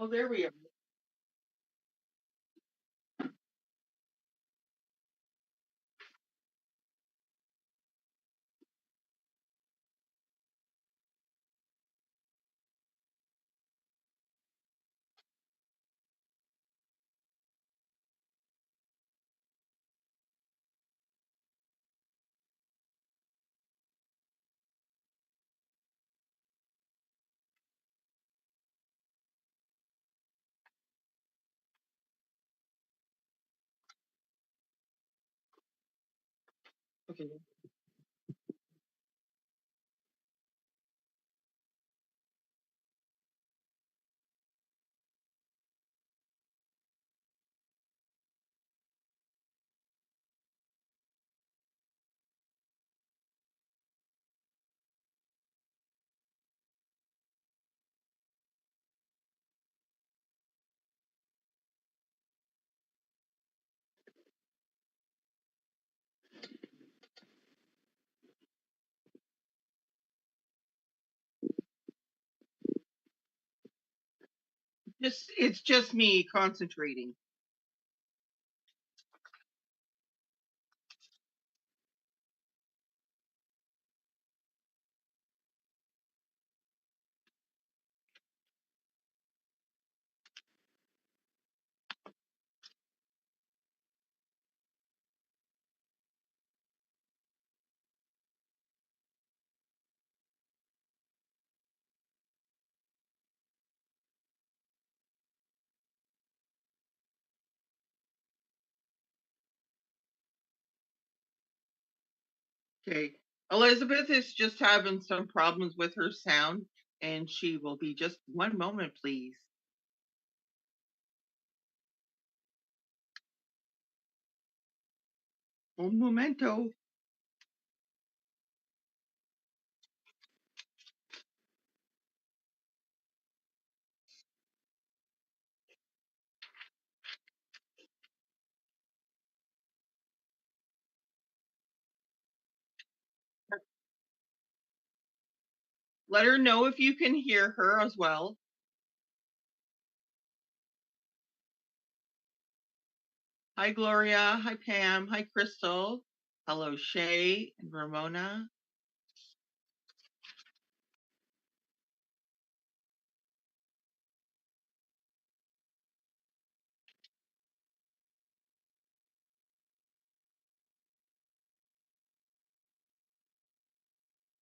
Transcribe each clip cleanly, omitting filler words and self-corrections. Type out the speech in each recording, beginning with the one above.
Oh, there we are. Okay. It's just me concentrating. Okay. Elizabeth is just having some problems with her sound, and she will be just one moment, please. Un momento. Let her know if you can hear her as well. Hi, Gloria. Hi, Pam. Hi, Crystal. Hello, Shay and Ramona.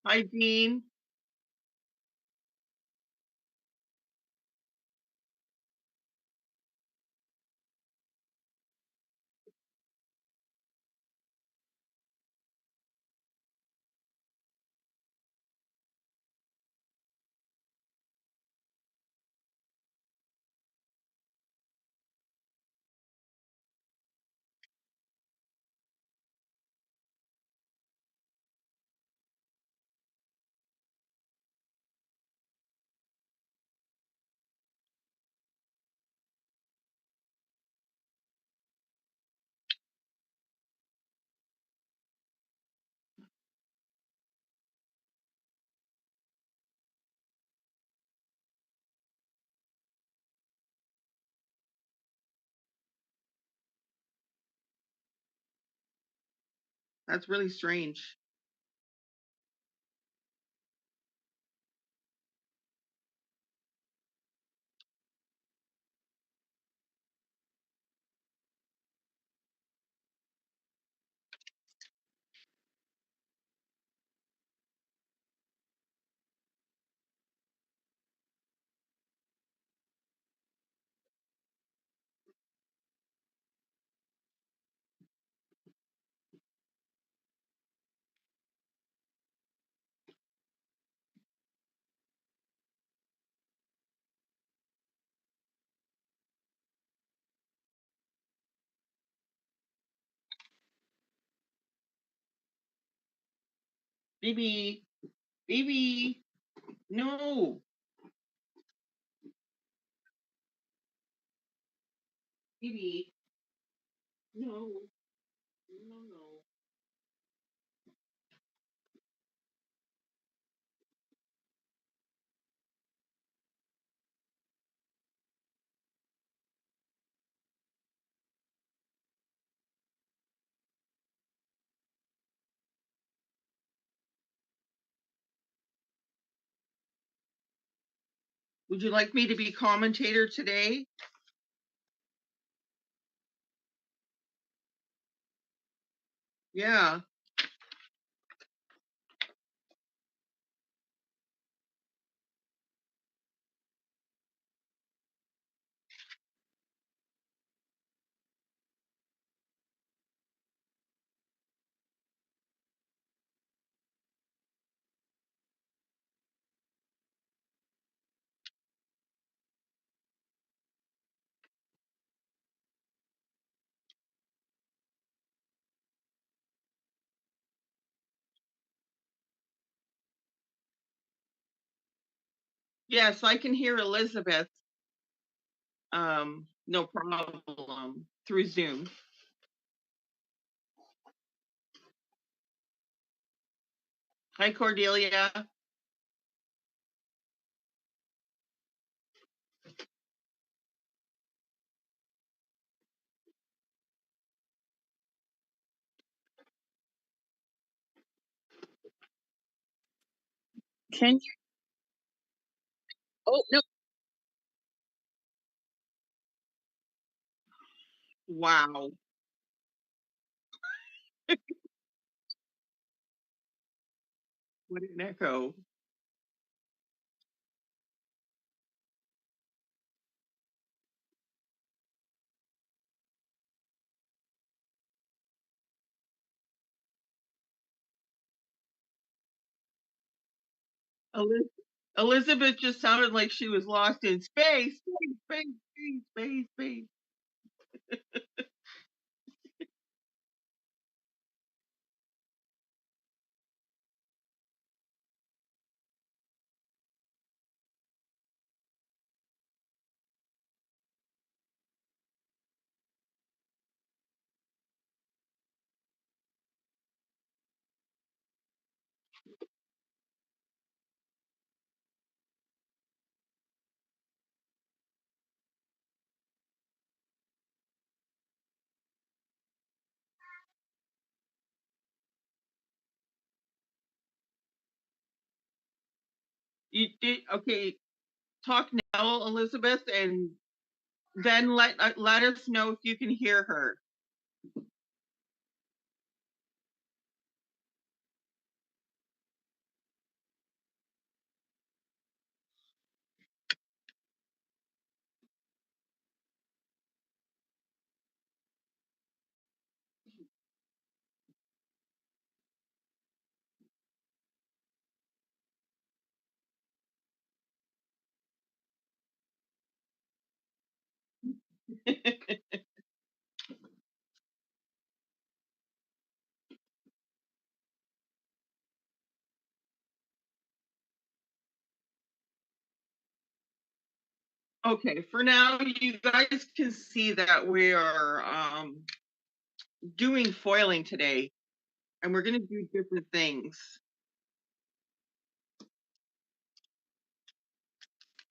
Hi, Dean. That's really strange. Baby, baby, no, baby, no, no, no. Would you like me to be commentator today? Yeah. Yes, I can hear Elizabeth. No problem through Zoom. Hi, Cordelia. Can you? Oh, no. Wow. What an echo. Elizabeth just sounded like she was lost in space. Space. You did okay. Talk now, Elizabeth, and then let us know if you can hear her. Okay, for now, you guys can see that we are doing foiling today, and we're going to do different things.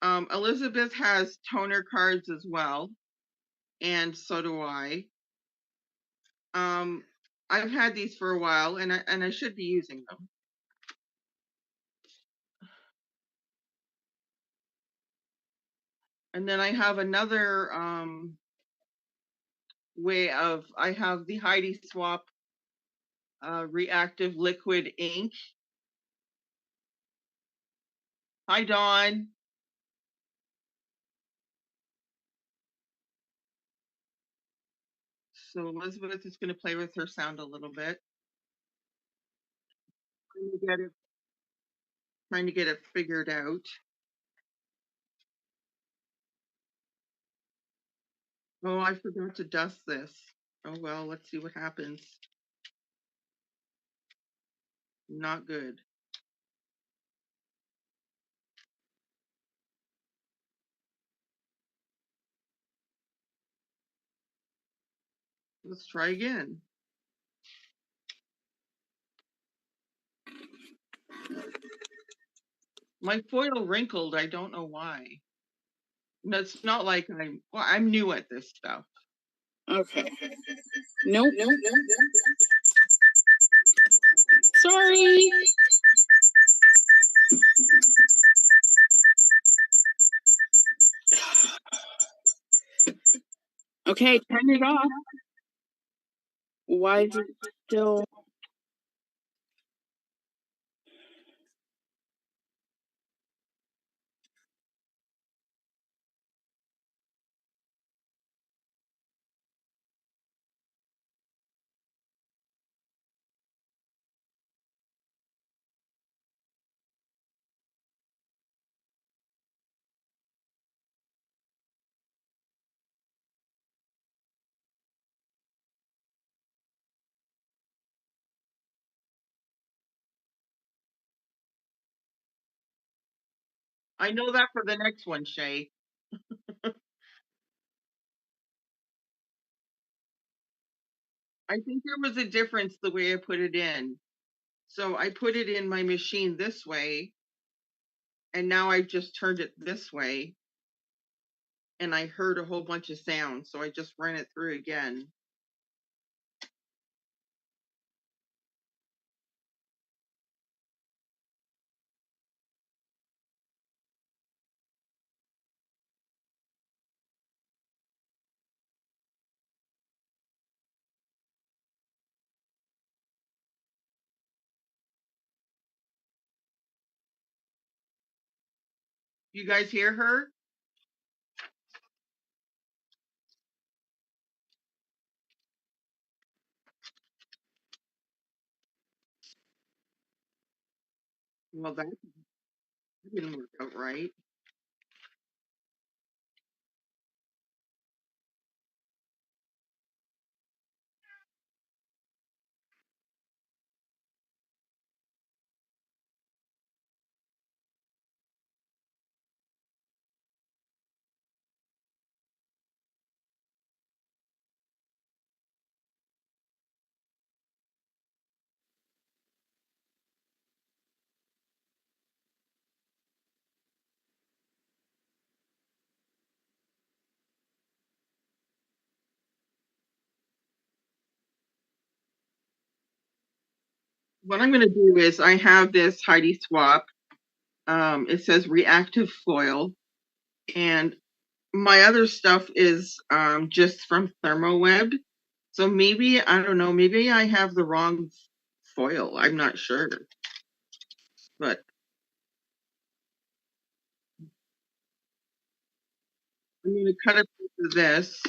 Elizabeth has toner cards as well, and so do I. I've had these for a while, and I should be using them. And then I have another way of, I have the Heidi Swap reactive liquid ink. Hi, Dawn. So Elizabeth is going to play with her sound a little bit. Trying to get it figured out. Oh, I forgot to dust this. Oh well, let's see what happens. Not good. Let's try again. My foil wrinkled. I don't know why. No, it's not like I'm new at this stuff. Okay. Nope. Sorry. Okay, turn it off. Why is it still? I know that for the next one, Shay. I think there was a difference the way I put it in. So I put it in my machine this way, and now I've just turned it this way, and I heard a whole bunch of sounds. So I just ran it through again. You guys hear her? Well, that didn't work out right. What I'm going to do is I have this Heidi swap. It says reactive foil, and my other stuff is just from Thermoweb. So maybe, I don't know, maybe I have the wrong foil. I'm not sure. But I'm going to cut a piece of this.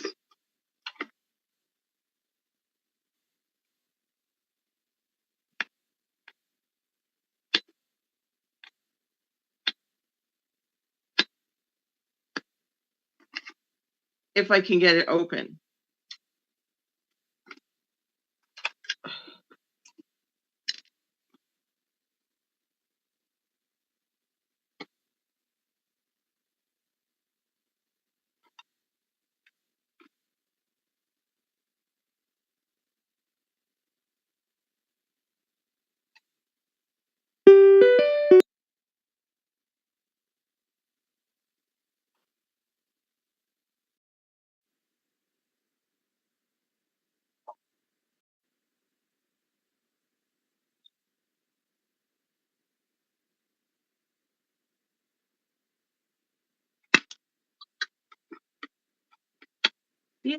If I can get it open. Yeah.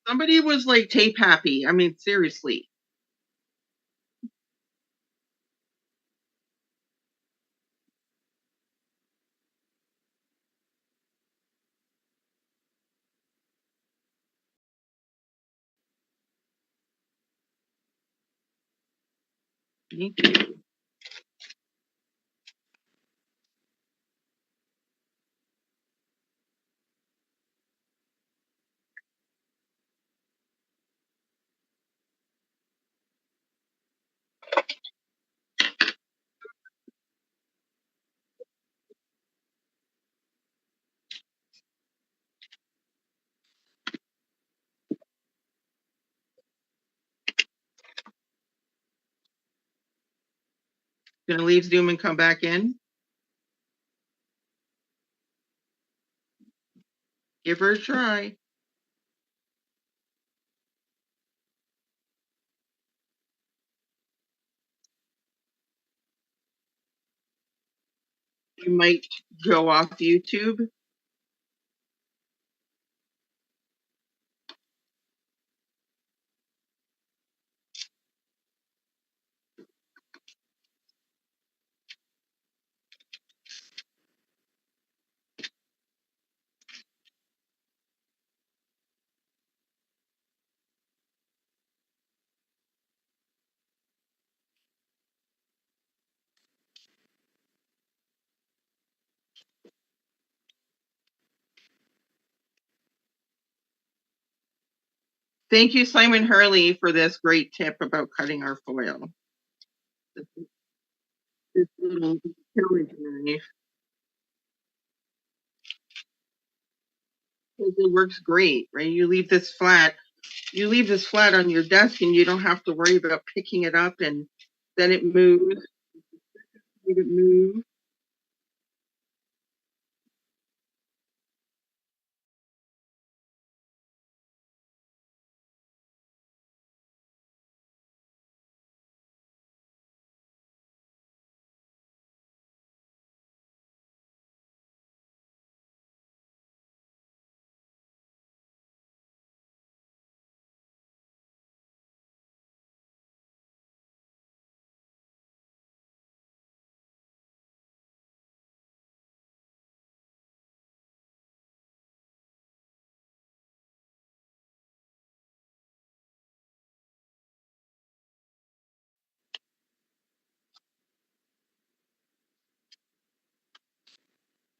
Somebody was like tape happy. I mean, seriously. Thank you. Gonna leave Zoom and come back in. Give her a try. You might go off YouTube. Thank you, Simon Hurley, for this great tip about cutting our foil. This little carriage knife. It works great, right? You leave this flat on your desk and you don't have to worry about picking it up and then it moves. It moves.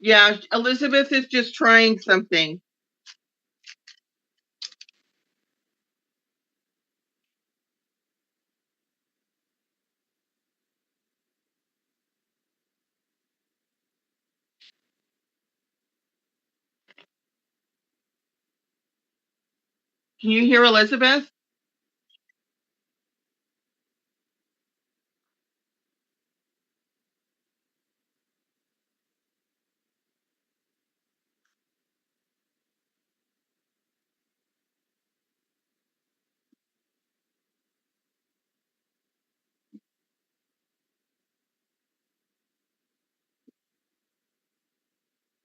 Yeah, Elizabeth is just trying something. Can you hear Elizabeth?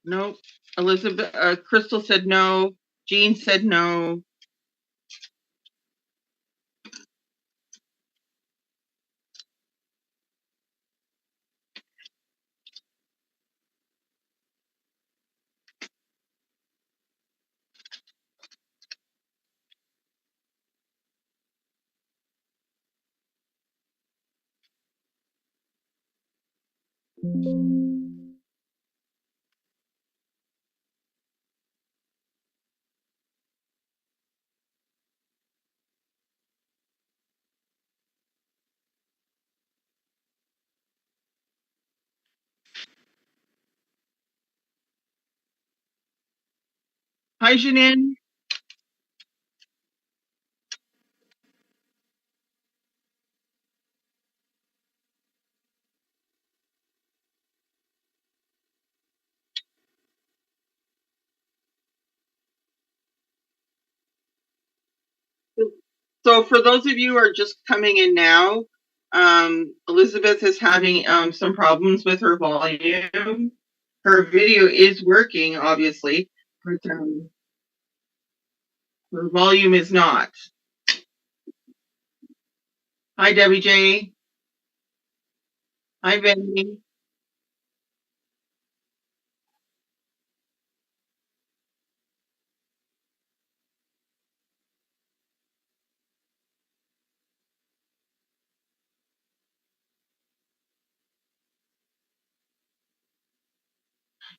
Nope. Elizabeth, Crystal said no. Jean said no. Hi, Janine. So for those of you who are just coming in now, Elizabeth is having some problems with her volume. Her video is working, obviously, but her volume is not. Hi, Debbie J. Hi, Benny.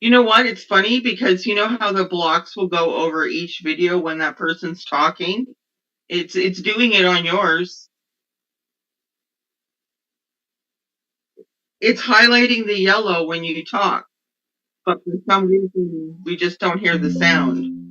You know what? It's funny because you know how the blocks will go over each video when that person's talking? It's doing it on yours. It's highlighting the yellow when you talk, but for some reason we just don't hear the sound.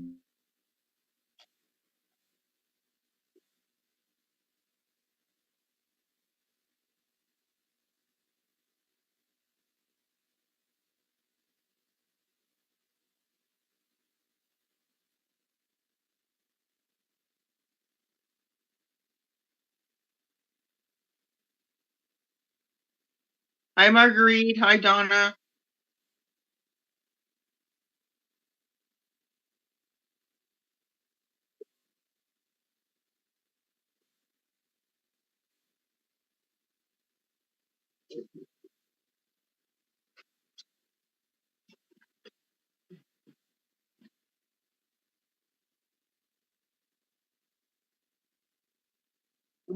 Hi, Marguerite. Hi, Donna.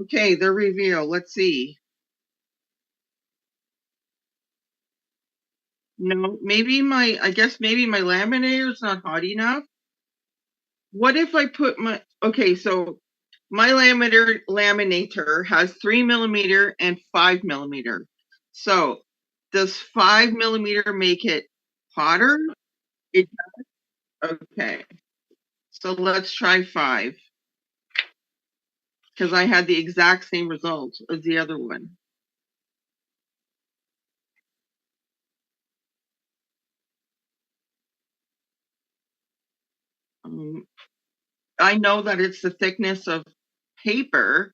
Okay, the reveal. Let's see. No, maybe I guess maybe my laminator is not hot enough. What if I put okay, so my laminator has 3mm and 5mm. So does 5mm make it hotter? It okay. So let's try 5 because I had the exact same result as the other one. I know that it's the thickness of paper.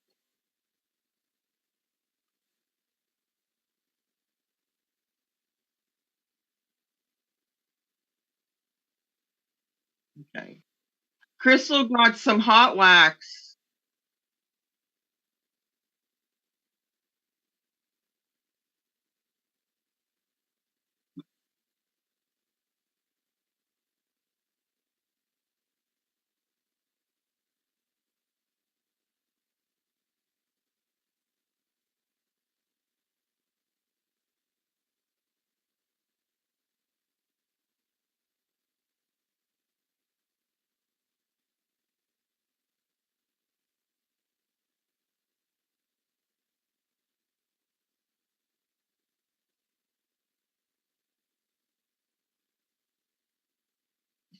Okay. Crystal got some hot wax.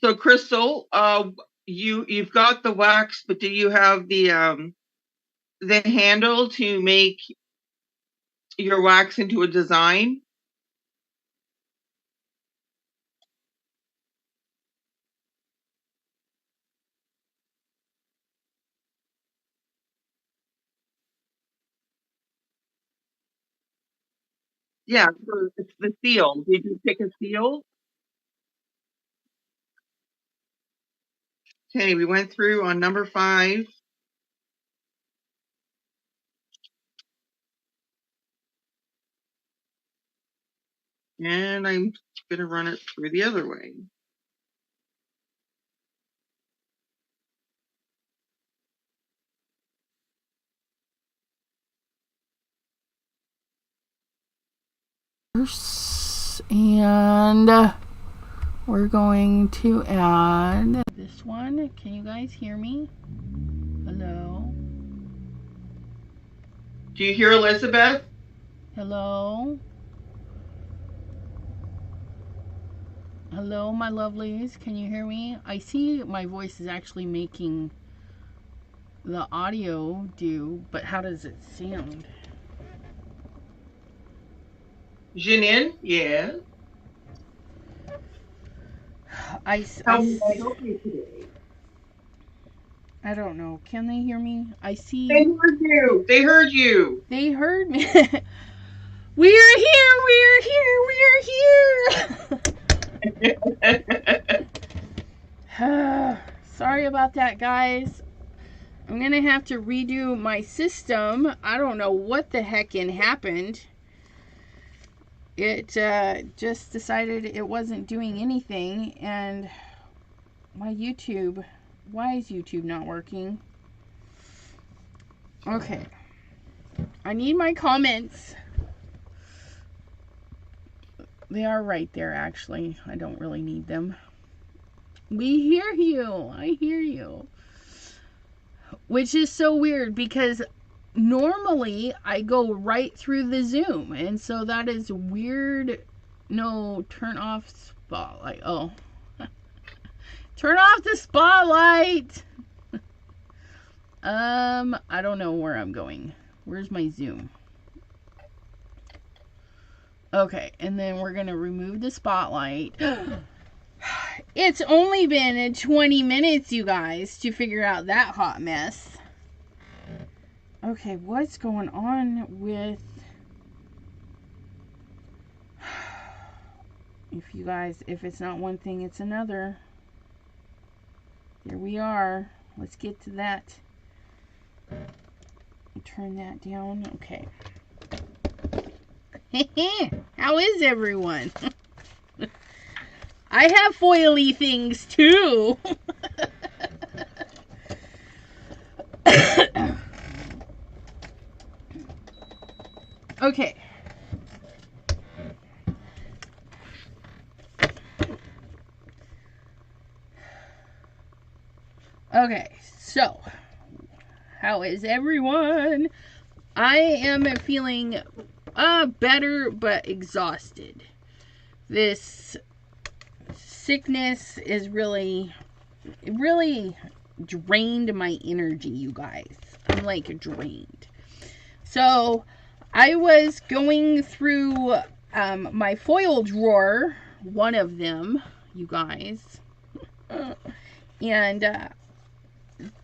So Crystal, you've got the wax, but do you have the handle to make your wax into a design? Yeah, so it's the seal. Did you pick a seal? Okay, we went through on number 5. And I'm gonna run it through the other way. And we're going to add this one. Can you guys hear me? Hello? Do you hear Elizabeth? Hello? Hello, my lovelies. Can you hear me? I see my voice is actually making the audio do, but how does it sound? Janine? Yeah. How may I help you today? I don't know. Can they hear me? I see. They heard you. They heard you. They heard me. We're here. We're here. We're here. Sorry about that, guys. I'm going to have to redo my system. I don't know what the heckin' happened. It just decided it wasn't doing anything, and my YouTube, why is YouTube not working? Okay. I need my comments. They are right there, actually. I don't really need them. We hear you. I hear you. Which is so weird because normally I go right through the Zoom, and so that is weird. No, turn off spotlight. Oh. Turn off the spotlight. I don't know where I'm going. Where's my Zoom? Okay, and then we're going to remove the spotlight. It's only been 20 minutes, you guys, to figure out that hot mess. Okay, what's going on with... If it's not one thing, it's another. There we are. Let's get to that. Turn that down. Okay. How is everyone? I have foily things too. Okay. Okay, so how is everyone? I am feeling better but exhausted. This sickness is really drained my energy, you guys. I'm like drained. So I was going through my foil drawer, one of them, you guys, and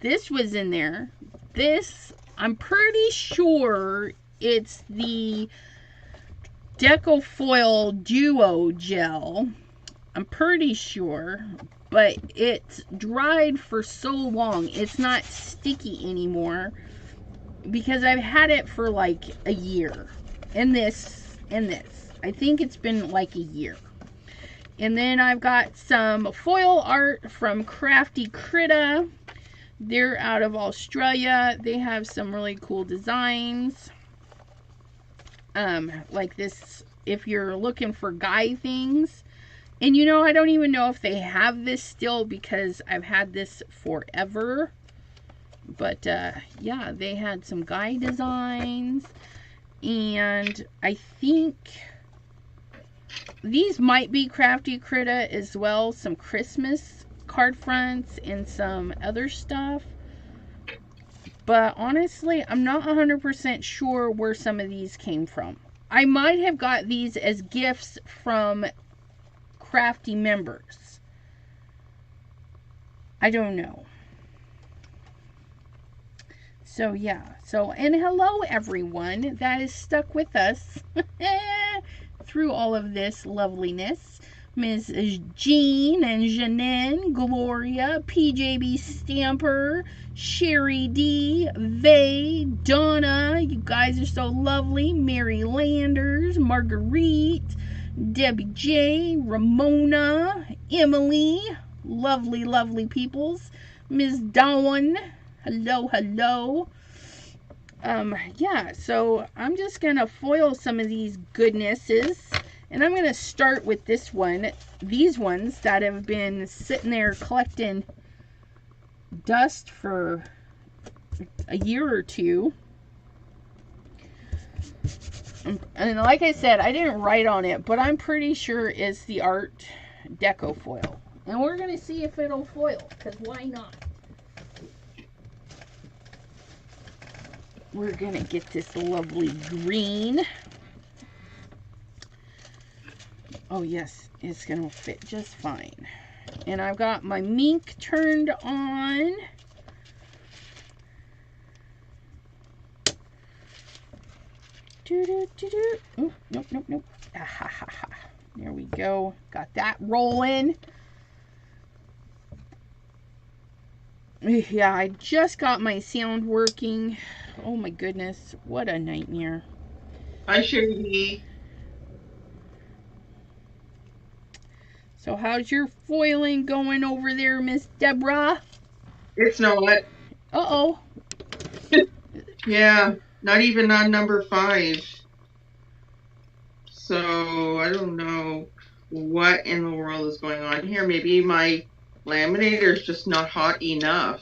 this was in there. This, I'm pretty sure it's the Decofoil Duo Gel. I'm pretty sure, but it's dried for so long, it's not sticky anymore because I've had it for like a year. And this. I think it's been like a year. And then I've got some foil art from Crafty Critta. They're out of Australia. They have some really cool designs. Like this, if you're looking for guy things. And you know, I don't even know if they have this still because I've had this forever. But yeah, they had some guy designs. And I think these might be Crafty Critta as well. Some Christmas card fronts and some other stuff. But honestly, I'm not 100% sure where some of these came from. I might have got these as gifts from Crafty members. I don't know. So yeah. And hello everyone that is stuck with us through all of this loveliness. Ms. Jean and Janine, Gloria, PJB Stamper, Sherry D, Vay, Donna, you guys are so lovely, Mary Landers, Marguerite, Debbie J, Ramona, Emily, lovely peoples, Ms. Dawn, hello. Yeah, so I'm just gonna foil some of these goodnesses. And I'm going to start with this one. These ones that have been sitting there collecting dust for a year or two. And like I said, I didn't write on it, but I'm pretty sure it's the Art Deco foil. And we're going to see if it'll foil, because why not? We're going to get this lovely green. Oh yes, it's going to fit just fine. And I've got my mink turned on. Oh, nope. Ah, ha, ha, ha. There we go. Got that rolling. Yeah, I just got my sound working. Oh my goodness, what a nightmare. Hi, Sherry. So how's your foiling going over there, Miss Deborah? It's not. Uh-oh. Yeah, not even on number 5. So I don't know what in the world is going on here. Maybe my laminator is just not hot enough.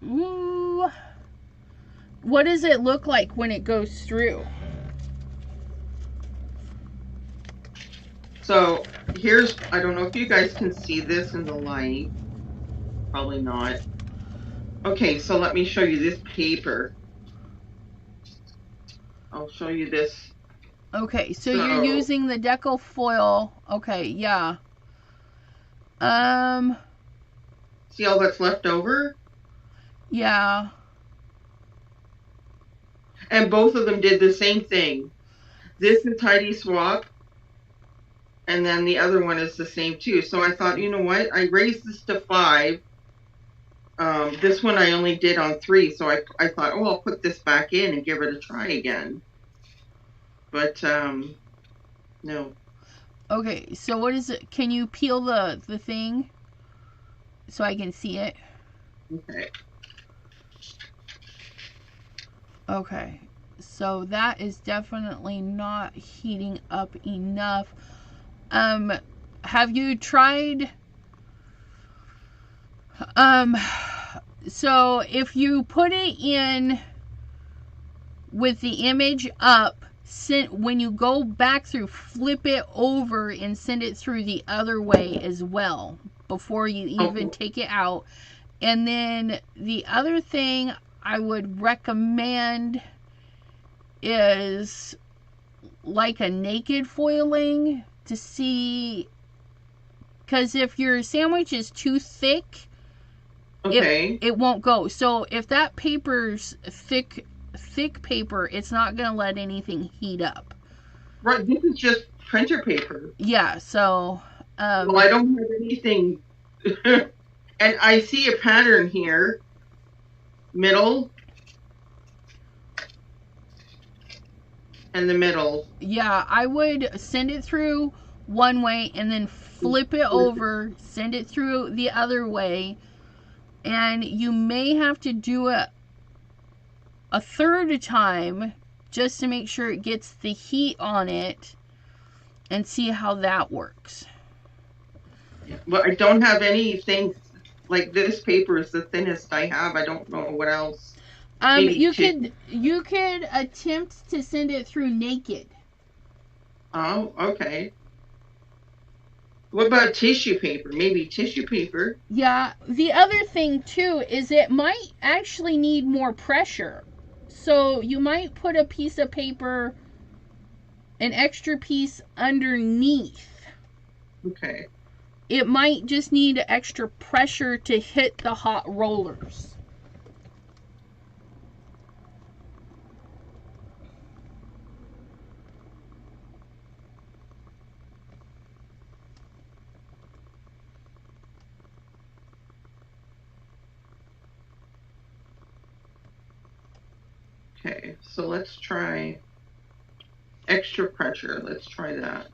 Ooh. What does it look like when it goes through? So here's, I don't know if you guys can see this in the light. Probably not. Okay, so let me show you this paper. I'll show you this. Okay, so you're using the deco foil. Okay, yeah. See all that's left over? Yeah. And both of them did the same thing. This is Tidy Swap, and then the other one is the same too. So I thought, you know what? I raised this to 5. This one I only did on 3, so I thought, oh, I'll put this back in and give it a try again. But no. Okay, so what is it? Can you peel the thing so I can see it? Okay. Okay, so that is definitely not heating up enough. Have you tried, so if you put it in with the image up, when you go back through, flip it over and send it through the other way as well before you even take it out. And then the other thing I would recommend is like a naked foiling to see, because if your sandwich is too thick, it won't go. So if that paper's thick paper, it's not going to let anything heat up. Right, this is just printer paper. Yeah, so well, I don't have anything. And I see a pattern here. Middle and the middle. Yeah, I would send it through one way and then flip it over, send it through the other way, and you may have to do it a third time just to make sure it gets the heat on it and see how that works. Well, I don't have anything like this. Paper is the thinnest I have. I don't know what else. You could attempt to send it through naked. Oh, okay. What about tissue paper? Maybe tissue paper. Yeah, the other thing too is it might actually need more pressure. So you might put a piece of paper, an extra piece underneath. Okay. It might just need extra pressure to hit the hot rollers. Okay, so let's try extra pressure. Let's try that.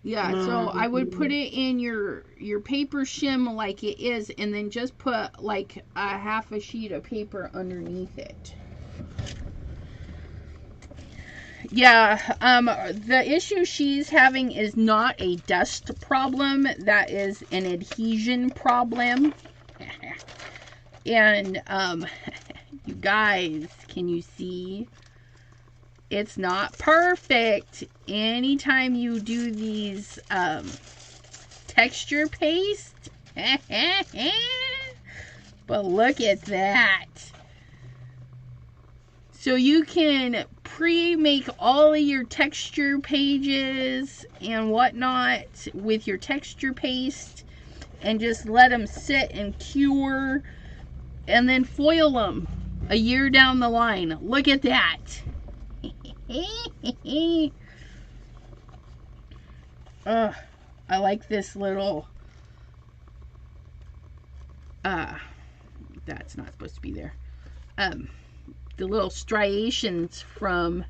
Yeah, so I would put it in your paper shim like it is, and then just put like a half a sheet of paper underneath it. Yeah, the issue she's having is not a dust problem. That is an adhesion problem. And, you guys, can you see? It's not perfect. Anytime you do these texture paste. But look at that. So you can pre-make all of your texture pages and whatnot with your texture paste and just let them sit and cure and then foil them a year down the line. Look at that. I like this little that's not supposed to be there. The little striations from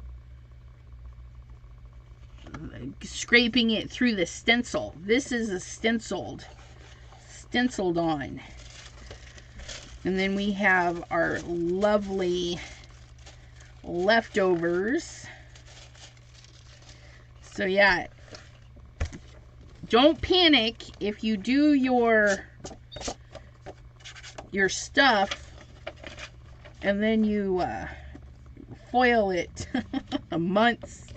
scraping it through the stencil. This is a stenciled on. And then we have our lovely leftovers. So yeah, don't panic if you do your stuff and then you foil it a month,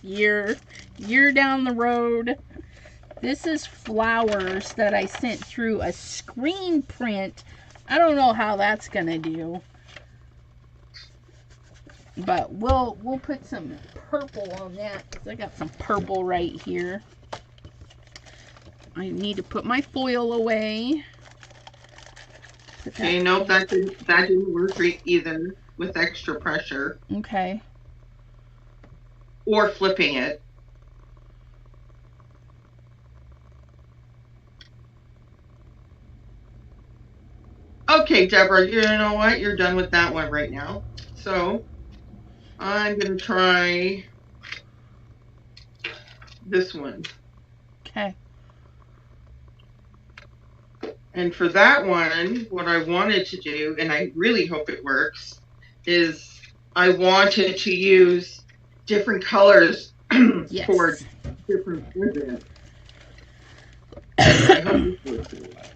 year down the road. This is flowers that I sent through a screen print. I don't know how that's gonna do, but we'll put some purple on that because I got some purple right here. I need to put my foil away. Okay, nope, that didn't work either. with extra pressure. Okay. Or flipping it. Okay, Deborah, you know what? You're done with that one right now. So I'm going to try this one. Okay. And for that one, what I wanted to do, and I really hope it works, is I wanted to use different colors Yes. for different events. I hope this works.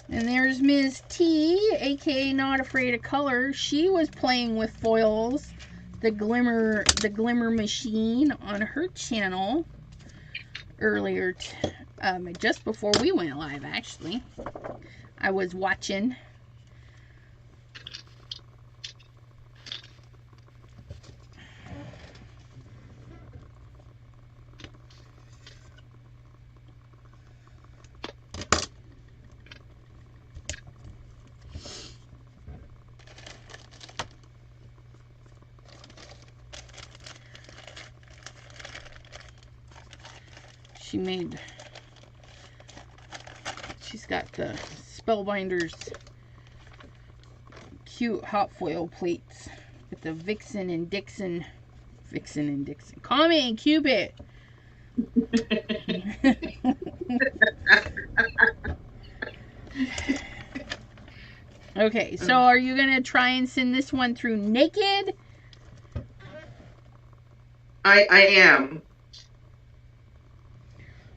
And there's Ms. T, aka Not Afraid of Color. She was playing with foils, the glimmer machine on her channel earlier, just before we went live. Actually, I was watching. She's got the Spellbinders cute hot foil plates with the Vixen and Dixon. Comet and Cupid. Okay, so are you going to try and send this one through naked? I am.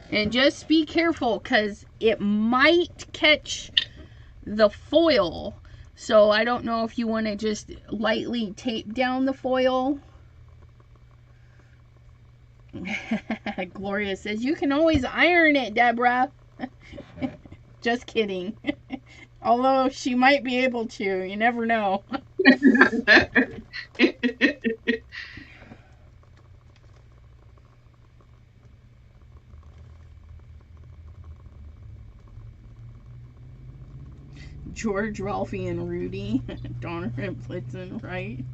And just be careful because it might catch the foil. So I don't know if you want to just lightly tape down the foil. Gloria says, you can always iron it, Deborah. Just kidding. Although she might be able to. You never know. George, Ralphie, and Rudy. Donner and Blitzen, right?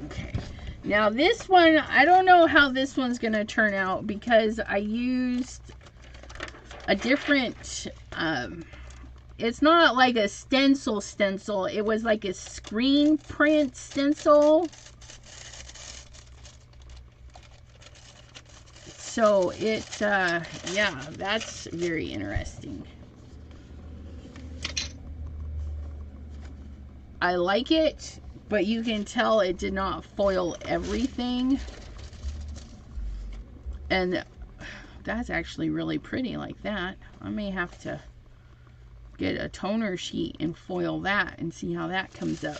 Okay. Now this one, I don't know how this one's going to turn out because I used a different... it's not like a stencil. It was like a screen print stencil. So it, yeah, that's very interesting. I like it, but you can tell it did not foil everything. And that's actually really pretty like that. I may have to get a toner sheet and foil that and see how that comes up.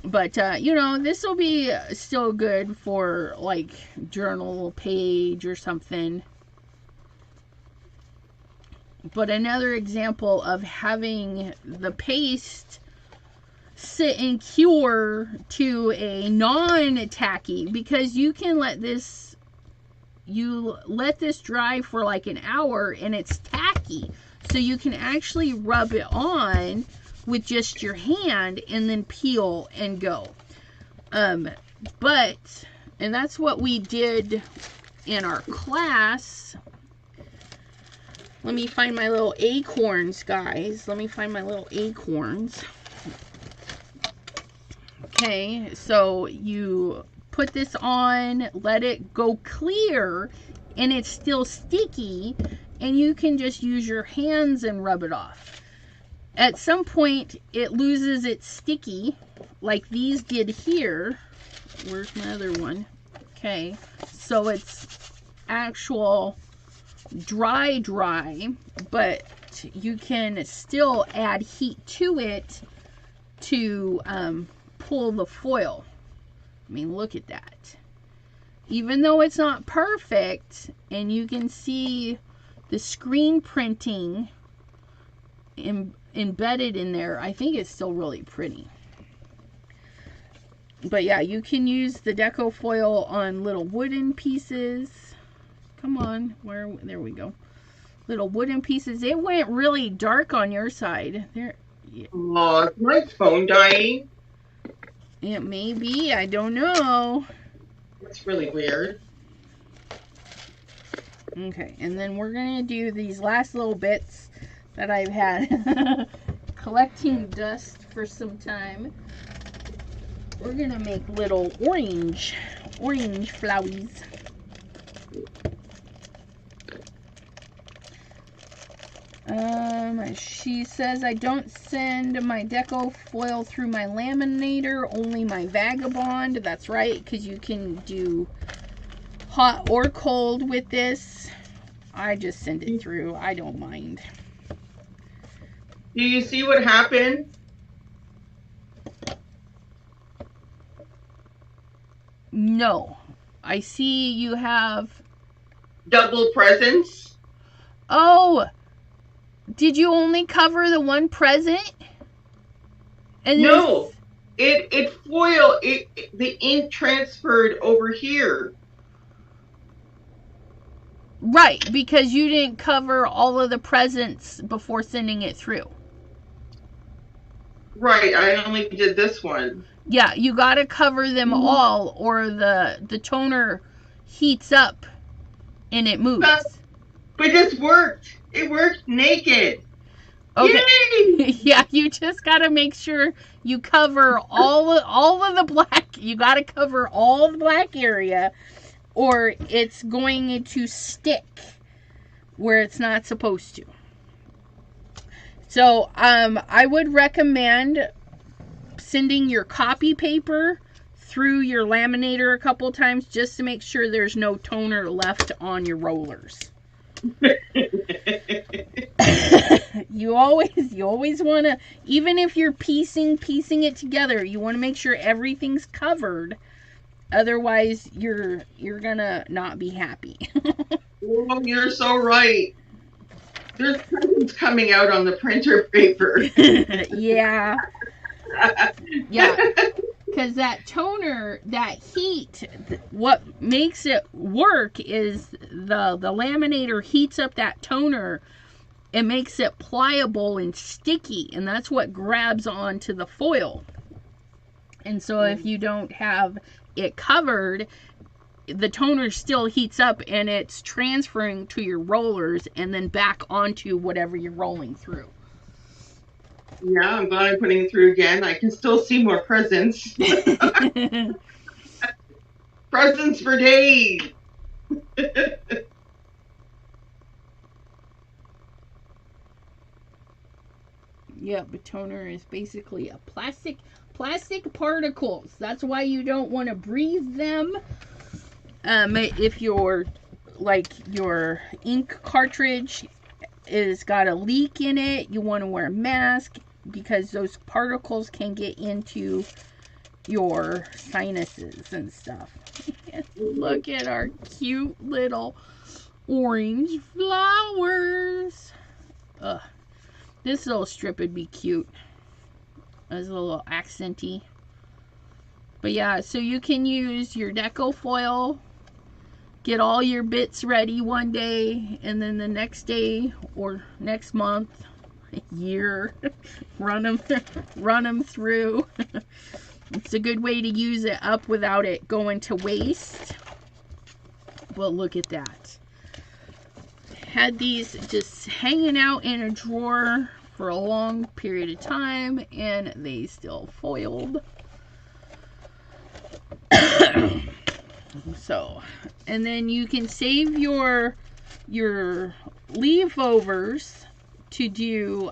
But you know, this will be still good for like journal page or something. But another example of having the paste sit and cure to a non-tacky, because you can let this dry for like an hour and it's tacky. So you can actually rub it on with just your hand and then peel and go. And that's what we did in our class. Let me find my little acorns, guys. Let me find my little acorns. Okay, so you put this on, let it go clear, and it's still sticky, and you can just use your hands and rub it off. At some point, it loses its sticky, like these did here. Where's my other one? Okay, so it's actual dry, but you can still add heat to it to pull the foil. I mean, look at that. Even though it's not perfect, and you can see the screen printing embedded in there, I think it's still really pretty. But yeah, you can use the deco foil on little wooden pieces. Come on, there we go. Little wooden pieces. It went really dark on your side. There. Yeah. Oh, is my phone dying? It may be. I don't know. It's really weird. Okay, and then we're going to do these last little bits that I've had collecting dust for some time. We're going to make little orange flowies. She says, I don't send my deco foil through my laminator, only my Vagabond. That's right, because you can do hot or cold with this. I just send it through. I don't mind. Do you see what happened? No. I see you have double presents. Oh, did you only cover the one present? And no, it foil. The ink transferred over here. Right, because you didn't cover all of the presents before sending it through. Right, I only did this one. Yeah, you got to cover them all, or the toner heats up and it moves. But this worked. It worked naked. Okay. Yeah, you just got to make sure you cover all of the black. You got to cover all the black area, or it's going to stick where it's not supposed to. So, I would recommend sending your copy paper through your laminator a couple times just to make sure there's no toner left on your rollers. You always want to, even if you're piecing it together, you want to make sure everything's covered. Otherwise, you're gonna not be happy. Oh, you're so right. There's presents coming out on the printer paper. Yeah. Yeah. Because that toner, that heat, what makes it work is the laminator heats up that toner. It makes it pliable and sticky, and that's what grabs onto the foil. And so if you don't have it covered, the toner still heats up and it's transferring to your rollers and then back onto whatever you're rolling through. Yeah, I'm glad I'm putting it through again. I can still see more presents. Presents for days. Yeah, but toner is basically a plastic particles. That's why you don't want to breathe them. If your ink cartridge is got a leak in it, you want to wear a mask because those particles can get into your sinuses and stuff. Look at our cute little orange flowers. Ugh. This little strip would be cute as a little accenty. But yeah, so you can use your deco foil, get all your bits ready one day, and then the next day or next month, year, run them through. It's a good way to use it up without it going to waste. Well, look at that. Had these just hanging out in a drawer for a long period of time, and they still foiled. So, and then you can save your leave-overs to do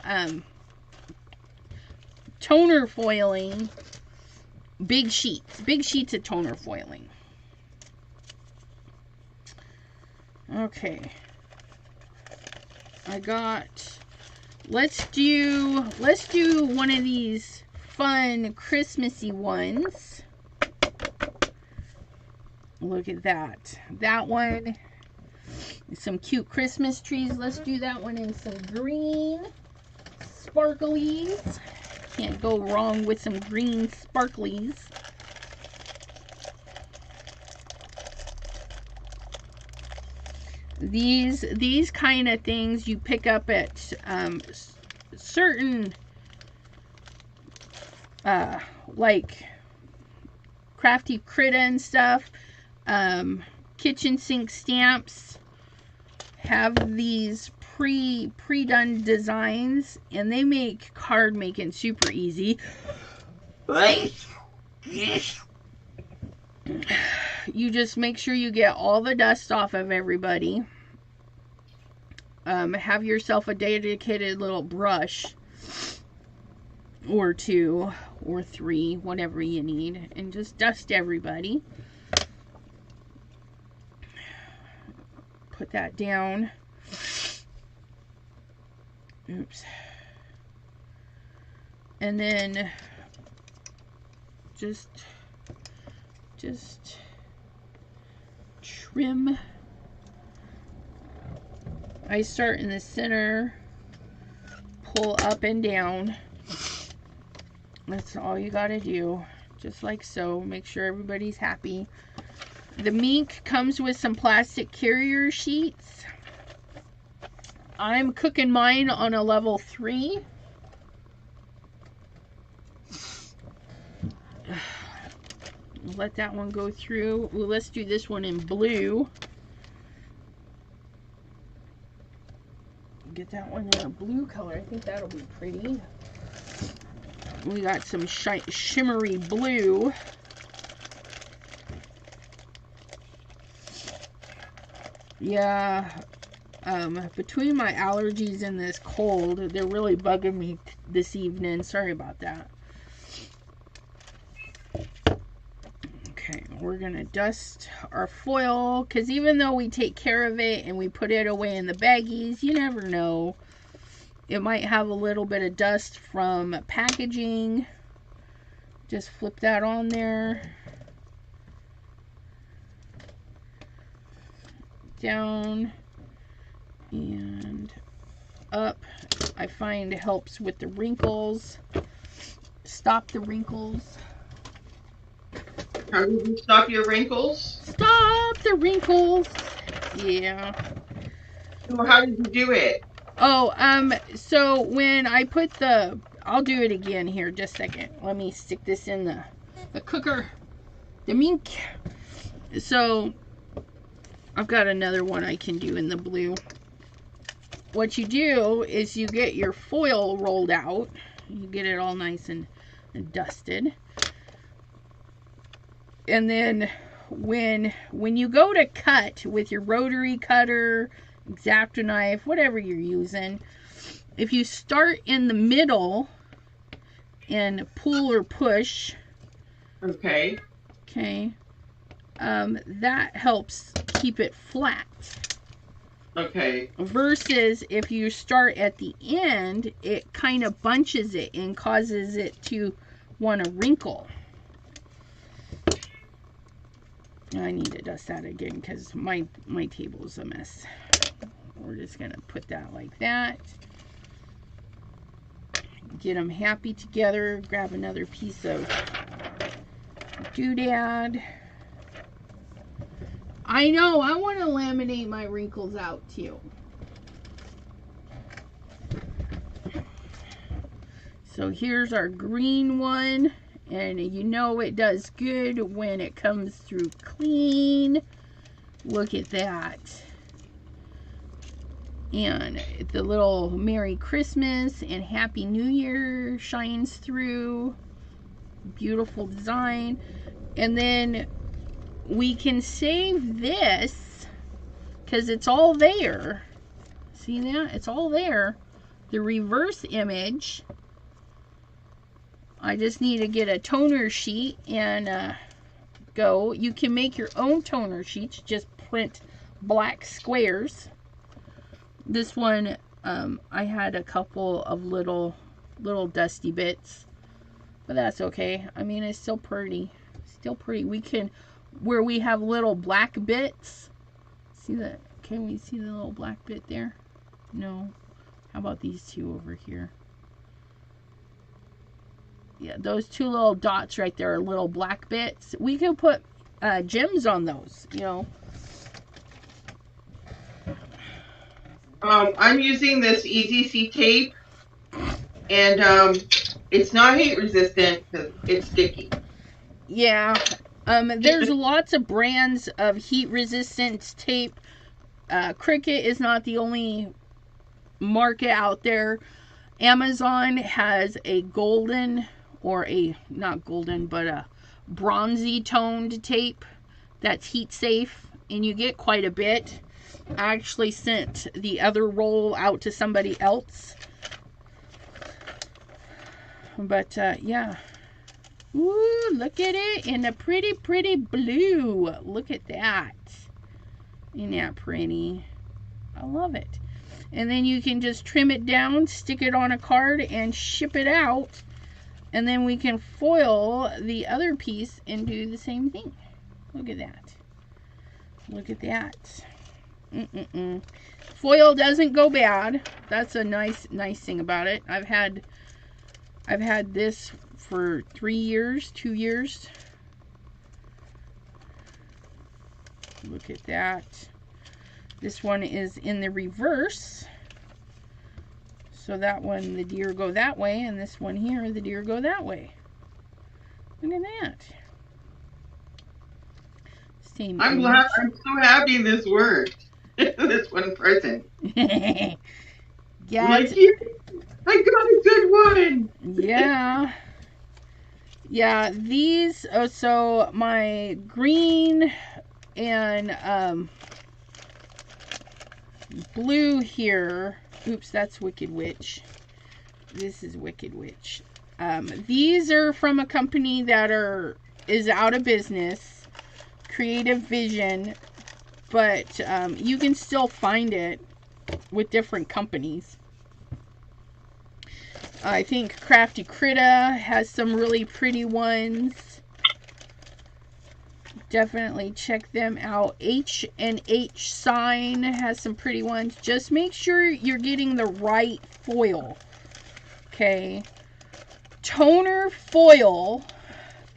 toner foiling, big sheets of toner foiling. Okay. Let's do one of these fun Christmassy ones. Look at that. That one. Some cute Christmas trees. Let's do that one in some green. sparklies. Can't go wrong with some green sparklies. These kind of things you pick up at certain like Crafty Critta and stuff. Kitchen sink stamps have these pre-done designs, and they make card making super easy. You just make sure you get all the dust off of everybody. Have yourself a dedicated little brush or 2 or 3, whatever you need, and just dust everybody. Put that down. Oops. And then just trim. I start in the center, pull up and down. That's all you gotta do, just like so. Make sure everybody's happy. The mink comes with some plastic carrier sheets. I'm cooking mine on a level 3. Let that one go through. Well, let's do this one in blue. Get that one in a blue color. I think that'll be pretty. We got some shimmery blue. Yeah, between my allergies and this cold, they're really bugging me this evening. Sorry about that. Okay, we're gonna dust our foil, because even though we take care of it and we put it away in the baggies, you never know. It might have a little bit of dust from packaging. Just flip that on there. Down and up. I find it helps with the wrinkles. Stop the wrinkles. How do you stop your wrinkles? Stop the wrinkles. Yeah. So how did you do it? Oh, so when I put the, I'll do it again here, just a second. Let me stick this in the cooker. The mink. So, I've got another one I can do in the blue. What you do is you get your foil rolled out. You get it all nice and dusted. And then when you go to cut with your rotary cutter, X-Acto knife, whatever you're using, if you start in the middle and pull or push, okay, that helps keep it flat. Okay. Versus if you start at the end, it kind of bunches it and causes it to want to wrinkle. I need to dust that again because my table is a mess. We're just going to put that like that. Get them happy together. Grab another piece of doodad. I know, I want to laminate my wrinkles out too. So here's our green one. And you know it does good when it comes through clean. Look at that. And the little Merry Christmas and Happy New Year shines through. Beautiful design. And then we can save this because it's all there. See that? It's all there. The reverse image. I just need to get a toner sheet and go. You can make your own toner sheets. Just print black squares. This one, I had a couple of little dusty bits, but that's okay. I mean, it's still pretty. Still pretty. We can, where we have little black bits. See that? Can we see the little black bit there? No. How about these two over here? Yeah, those two little dots right there are little black bits. We can put gems on those, you know. I'm using this EZC tape, and it's not heat resistant because it's sticky. Yeah, there's lots of brands of heat resistant tape. Cricut is not the only market out there. Amazon has a golden, or a, not golden, but a bronzy toned tape that's heat safe, and you get quite a bit. I actually sent the other roll out to somebody else. But yeah. Ooh, look at it in a pretty, pretty blue. Look at that. Isn't that pretty? I love it. And then you can just trim it down, stick it on a card, and ship it out. And then we can foil the other piece and do the same thing. Look at that. Look at that. Foil doesn't go bad. That's a nice thing about it. I've had this for 3 years, 2 years. Look at that. This one is in the reverse. So that one, the deer go that way, and this one here, the deer go that way. Look at that. Same I'm so happy this worked. This one present. Yeah. Like, yeah, I got a good one. Yeah. Yeah, these, so my green and blue here. Oops, that's Wicked Witch. This is Wicked Witch. These are from a company that is out of business, Creative Vision, but you can still find it with different companies. I think Crafty Critta has some really pretty ones. Definitely check them out. H&H Sign has some pretty ones. Just make sure you're getting the right foil. Okay. Toner foil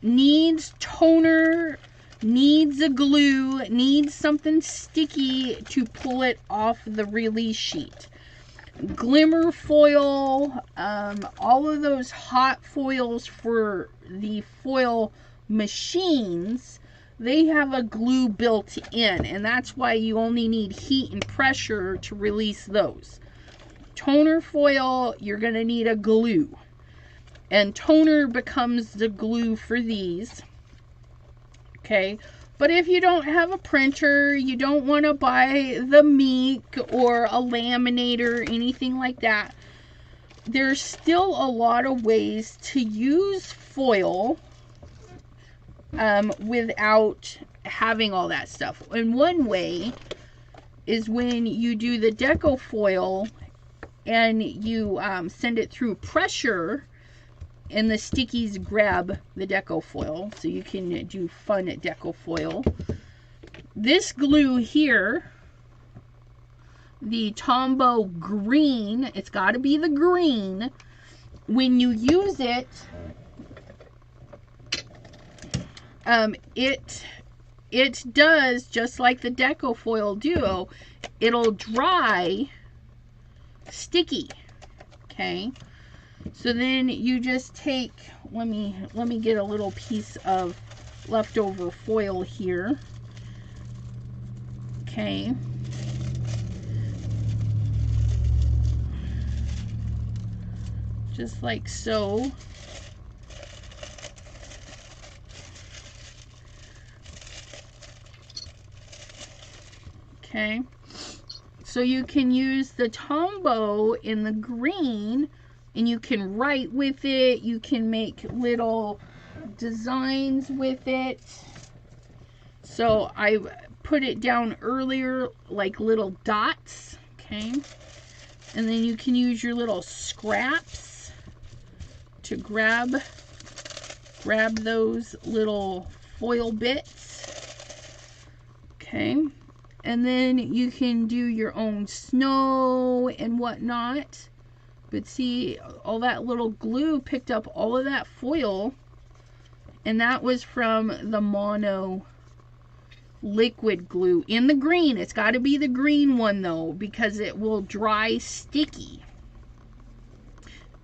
needs toner, needs a glue, needs something sticky to pull it off the release sheet. Glimmer foil, all of those hot foils for the foil machines, they have a glue built in, and that's why you only need heat and pressure to release those. Toner foil, you're going to need a glue, and toner becomes the glue for these. Okay, but if you don't have a printer, you don't want to buy the Meek or a laminator, anything like that, there's still a lot of ways to use foil without having all that stuff. And one way is when you do the deco foil and you send it through pressure, and the stickies grab the deco foil, so you can do fun deco foil. This glue here, the Tombow green, it's got to be the green. When you use it, it does just like the deco foil do. It'll dry sticky. Okay. So then you just take, let me get a little piece of leftover foil here. Okay. Just like so. Okay. So you can use the Tombow in the green, and you can write with it. You can make little designs with it. So I put it down earlier like little dots. Okay. And then you can use your little scraps to grab those little foil bits. Okay. And then you can do your own snow and whatnot. But see, all that little glue picked up all of that foil, and that was from the mono liquid glue in the green. It's got to be the green one though, because it will dry sticky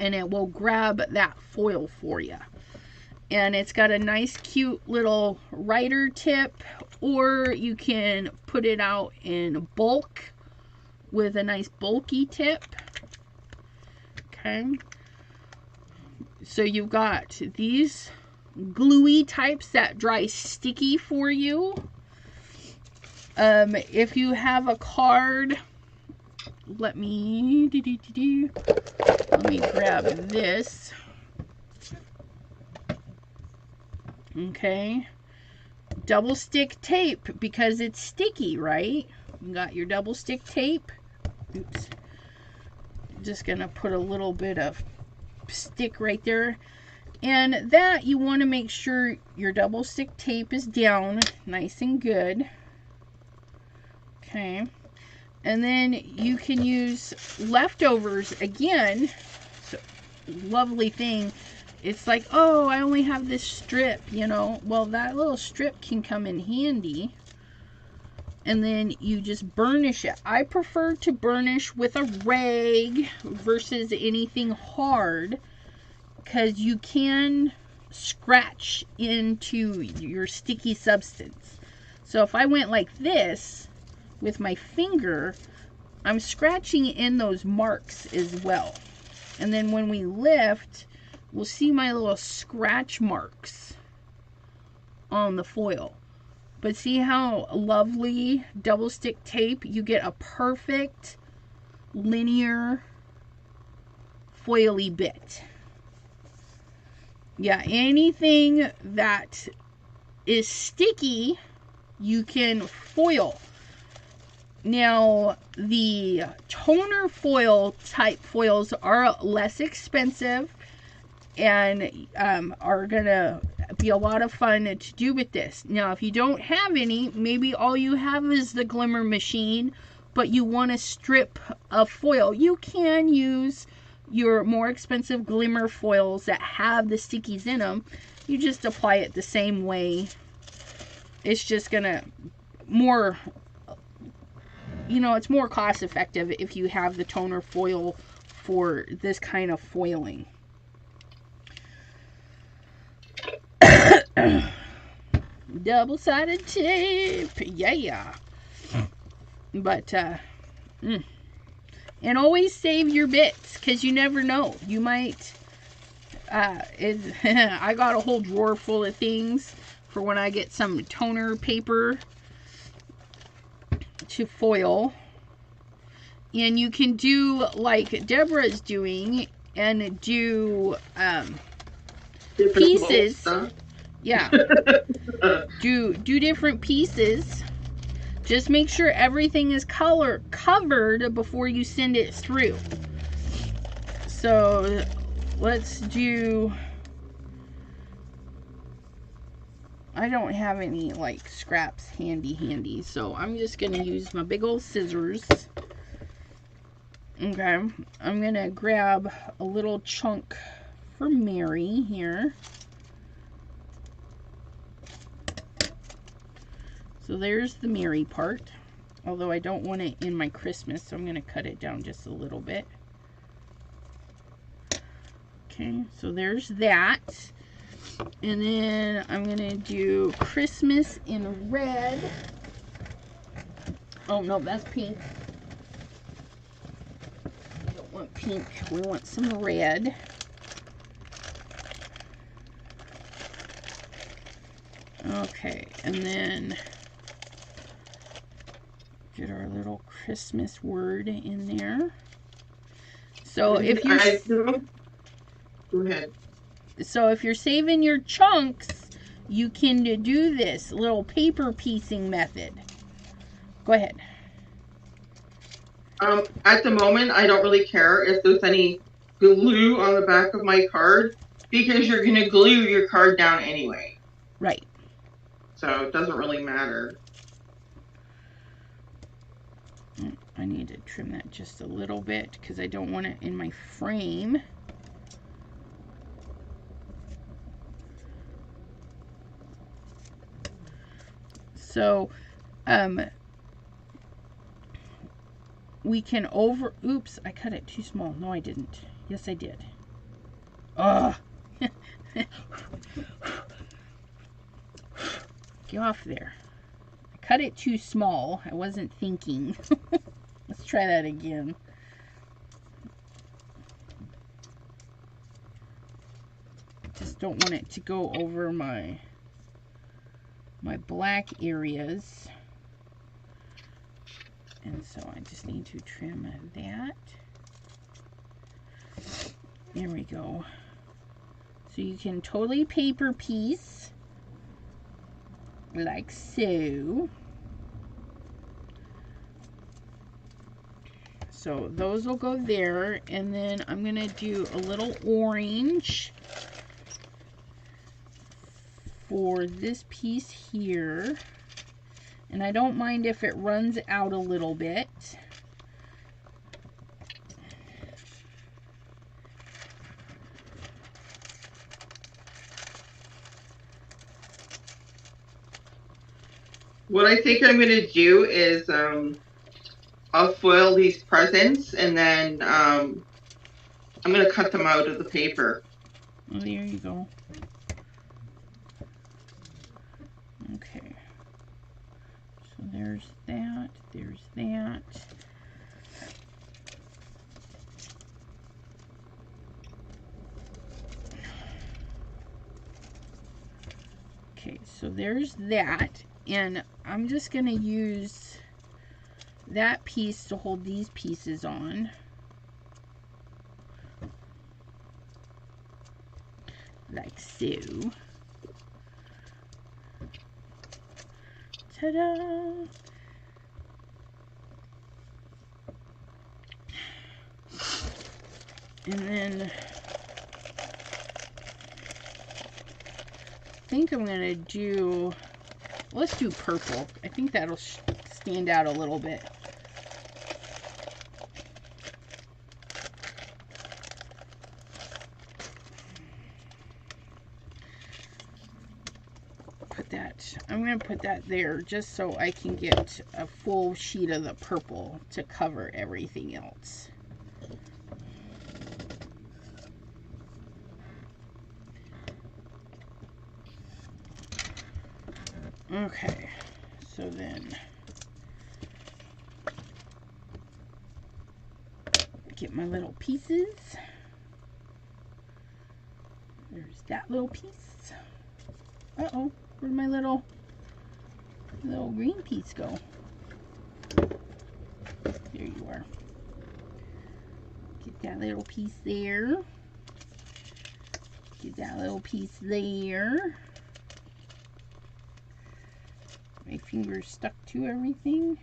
and it will grab that foil for you. And it's got a nice cute little writer tip, or you can put it out in bulk with a nice bulky tip. Okay, so you've got these gluey types that dry sticky for you. If you have a card, let me grab this. Okay, double stick tape, because it's sticky, right? You got your double stick tape. Oops. Just gonna put a little bit of stick right there, and that you want to make sure your double stick tape is down nice and good. Okay, and then you can use leftovers again. So, lovely thing, it's like, oh, I only have this strip, you know. Well, that little strip can come in handy. And then you just burnish it. I prefer to burnish with a rag versus anything hard, because you can scratch into your sticky substance. So if I went like this with my finger, I'm scratching in those marks as well. And then when we lift, we'll see my little scratch marks on the foil. But see how lovely double stick tape, you get a perfect linear foily bit. Yeah, anything that is sticky, you can foil. Now, the toner foil type foils are less expensive and are gonna be a lot of fun to do with this. Now, if you don't have any, maybe all you have is the glimmer machine, but you want a strip of foil, you can use your more expensive glimmer foils that have the stickies in them. You just apply it the same way. It's just gonna more, you know, it's more cost effective if you have the toner foil for this kind of foiling. Double-sided tape, yeah. But and always save your bits, because you never know, you might I got a whole drawer full of things for when I get some toner paper to foil. And you can do like Deborah's doing and do pieces. Yeah. do different pieces. Just make sure everything is covered before you send it through. So let's do, I don't have any like scraps handy, so I'm just gonna use my big old scissors. Okay, I'm gonna grab a little chunk for Mary here. So there's the Mary part, although I don't want it in my Christmas, so I'm going to cut it down just a little bit. Okay, so there's that. And then I'm going to do Christmas in red. Oh, no, that's pink. We don't want pink. We want some red. Okay, and then get our little Christmas word in there. So if you're go ahead. So if you're saving your chunks, you can do this little paper piecing method. Go ahead. At the moment, I don't really care if there's any glue on the back of my card, because you're going to glue your card down anyway. Right. So it doesn't really matter. I need to trim that just a little bit because I don't want it in my frame. So, we can oops, I cut it too small. No, I didn't. Yes, I did. Ugh. Get off there. I cut it too small. I wasn't thinking. Let's try that again. Just don't want it to go over my black areas. And so I just need to trim that. There we go. So you can totally paper piece like so. So those will go there, and then I'm gonna do a little orange for this piece here. And I don't mind if it runs out a little bit. What I think I'm going to do is I'll foil these presents, and then I'm going to cut them out of the paper. Oh, there you go. Okay. So there's that. There's that. Okay, so there's that. And I'm just going to use that piece to hold these pieces on. Like so. Ta-da! And then I think I'm going to do, let's do purple. I think that'll stand out a little bit. I'm going to put that there just so I can get a full sheet of the purple to cover everything else. Okay, so then get my little pieces. There's that little piece. Uh-oh. Where'd my little green piece go? There you are. Get that little piece there. Get that little piece there. My finger's stuck to everything.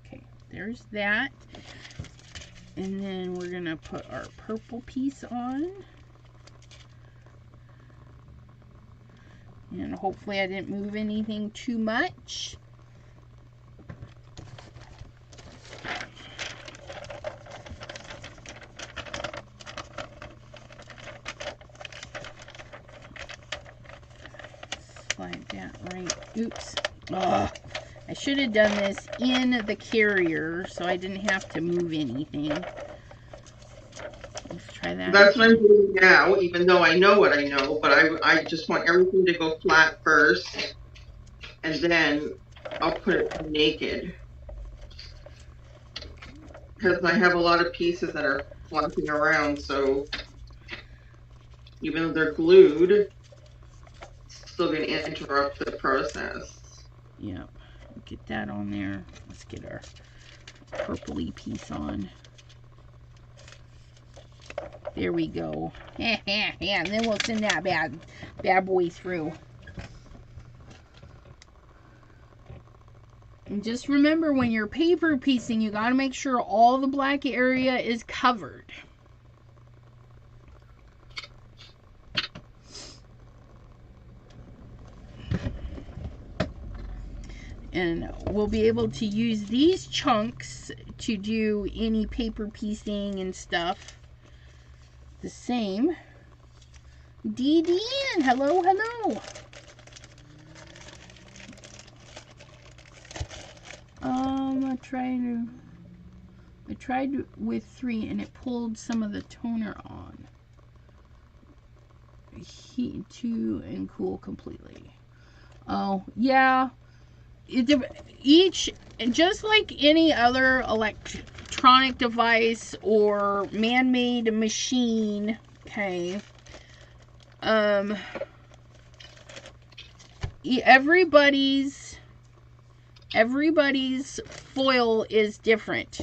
Okay, there's that. And then we're gonna put our purple piece on. And hopefully I didn't move anything too much. Slide that right. Oops. Ugh. I should have done this in the carrier so I didn't have to move anything. Let's try that. That's what I'm doing now, even though I know what I know, but I just want everything to go flat first, and then I'll put it naked. Because I have a lot of pieces that are flopping around, so even though they're glued, it's still going to interrupt the process. Yep. Get that on there. Let's get our purpley piece on. There we go. Yeah, and then we'll send that bad boy through. And just remember, when you're paper piecing, you got to make sure all the black area is covered. And we'll be able to use these chunks to do any paper piecing and stuff. The same. Dee and hello, hello. I tried with 3 and it pulled some of the toner on. Heat to and cool completely. Oh, yeah. Each, just like any other electronic device or man-made machine, okay, everybody's foil is different.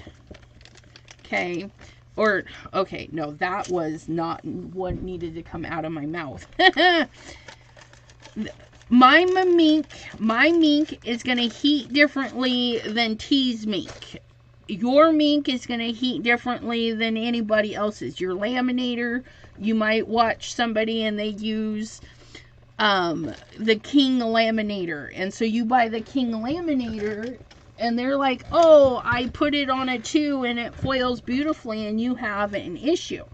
Okay. Or, okay, no, that was not what needed to come out of my mouth. My mink is going to heat differently than T's mink. Your mink is going to heat differently than anybody else's. Your laminator, you might watch somebody and they use the King laminator. And so you buy the King laminator and they're like, oh, I put it on a 2 and it foils beautifully, and you have an issue.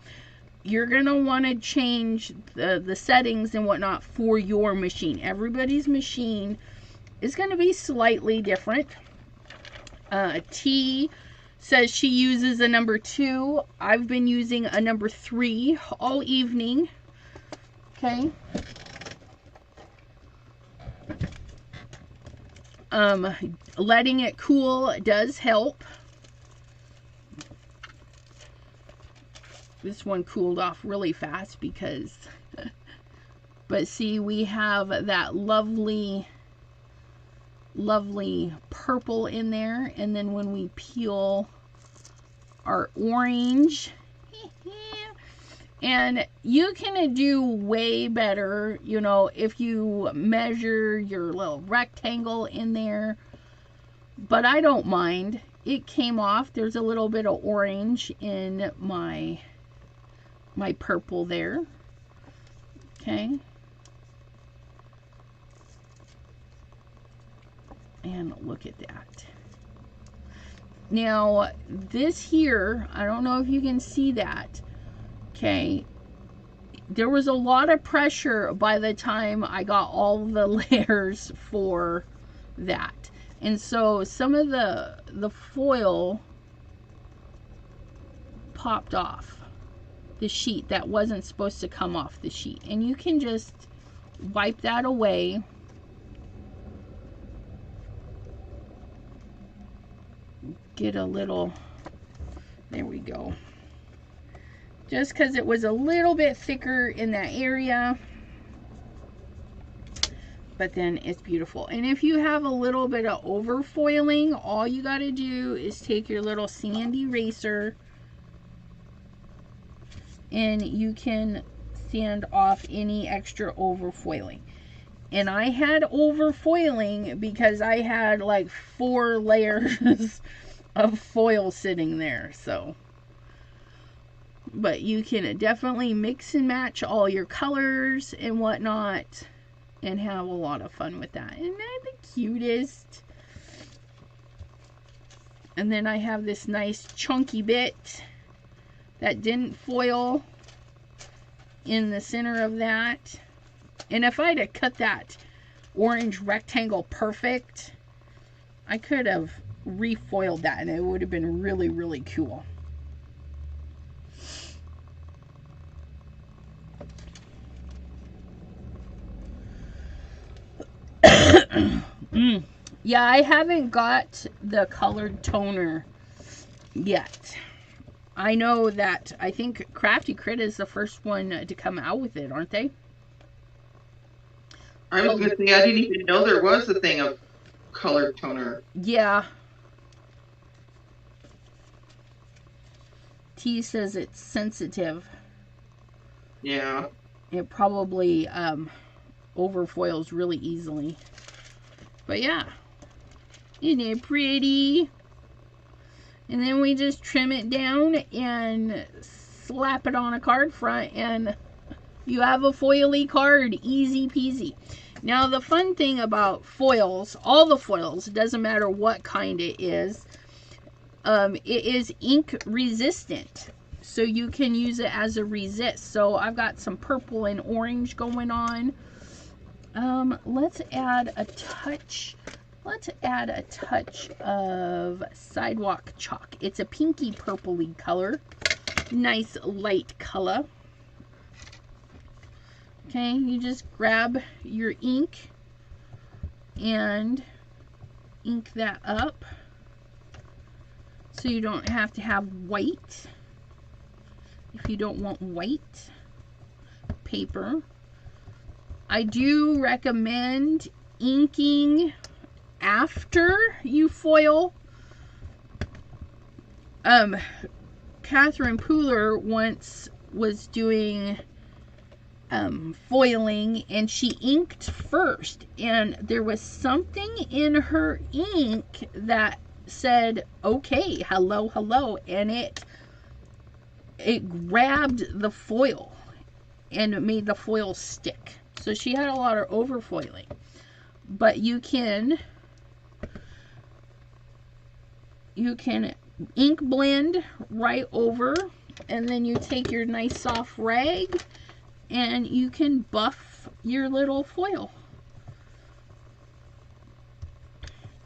You're going to want to change the settings and whatnot for your machine. Everybody's machine is going to be slightly different. T says she uses a number 2. I've been using a number 3 all evening. Okay. Letting it cool does help. This one cooled off really fast because, but see, we have that lovely purple in there, and then when we peel our orange, and you can do way better, you know, if you measure your little rectangle in there, but I don't mind. It came off. There's a little bit of orange in my purple there. Okay. And look at that. Now, this here, I don't know if you can see that. Okay. There was a lot of pressure by the time I got all the layers for that. And so some of the foil popped off the sheet that wasn't supposed to come off the sheet. And you can just wipe that away. Get a little, there we go. Just because it was a little bit thicker in that area. But then it's beautiful. And if you have a little bit of overfoiling, all you got to do is take your little sand eraser and you can sand off any extra overfoiling. And I had overfoiling because I had like 4 layers of foil sitting there. So, but you can definitely mix and match all your colors and whatnot and have a lot of fun with that. Isn't that the cutest? And then I have this nice chunky bit that didn't foil in the center of that. And if I'd have cut that orange rectangle perfect, I could have refoiled that and it would have been really, really cool. Yeah, I haven't got the colored toner yet. I know that, I think Crafty Crit is the first one to come out with it, aren't they? I was going to say, I didn't even know there was a thing of colored toner. Yeah. T says it's sensitive. Yeah. It probably overfoils really easily. But yeah. Isn't it pretty? And then we just trim it down and slap it on a card front and you have a foily card. Easy peasy. Now the fun thing about foils, all the foils, it doesn't matter what kind it is, It is ink resistant, so you can use it as a resist. So I've got some purple and orange going on. Let's add a touch. Let's add a touch of Sidewalk Chalk. It's a pinky purpley color. Nice light color. Okay, you just grab your ink and ink that up so you don't have to have white if you don't want white paper. I do recommend inking after you foil. Catherine Pooler once was doing foiling, and she inked first, and there was something in her ink that said, okay, hello, hello, and it grabbed the foil and it made the foil stick. So she had a lot of overfoiling. But you can ink blend right over, and then you take your nice soft rag and you can buff your little foil.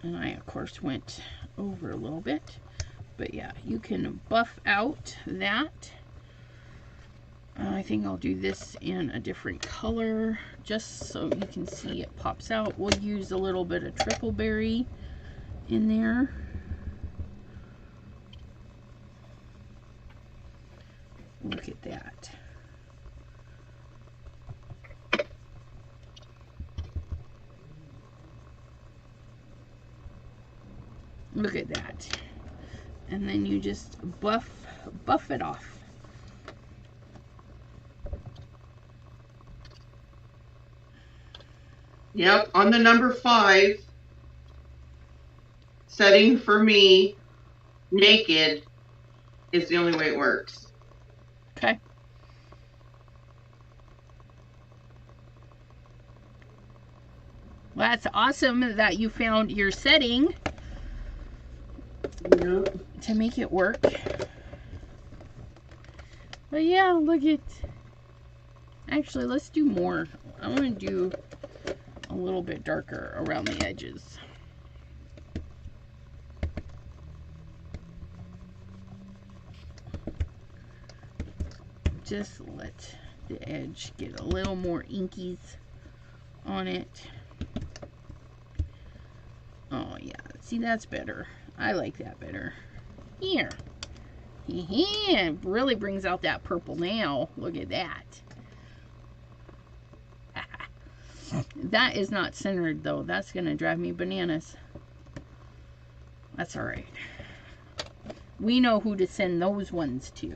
And I of course went over a little bit, but yeah, you can buff out that. I think I'll do this in a different color just so you can see it pops out. We'll use a little bit of triple berry in there. Look at that. Look at that. And then you just buff it off. Yep, on the number 5, setting for me naked is the only way it works. Okay. Well, that's awesome that you found your setting. Yep. To make it work. But yeah, look at... Actually, let's do more. I want to do a little bit darker around the edges. Just let the edge get a little more inkies on it. Oh yeah, see, that's better. I like that better. Here. It really brings out that purple now. Look at that. That is not centered though. That's going to drive me bananas. That's alright. We know who to send those ones to.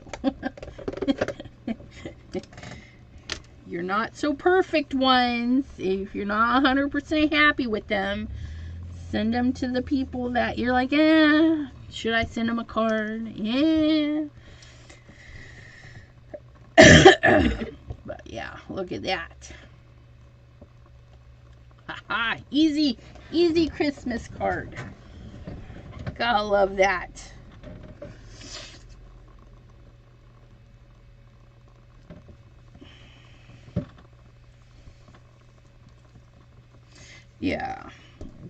You're not so perfect ones. If you're not 100% happy with them, send them to the people that you're like, should I send them a card? Yeah. But yeah, look at that. Haha, easy Christmas card. Gotta love that. Yeah.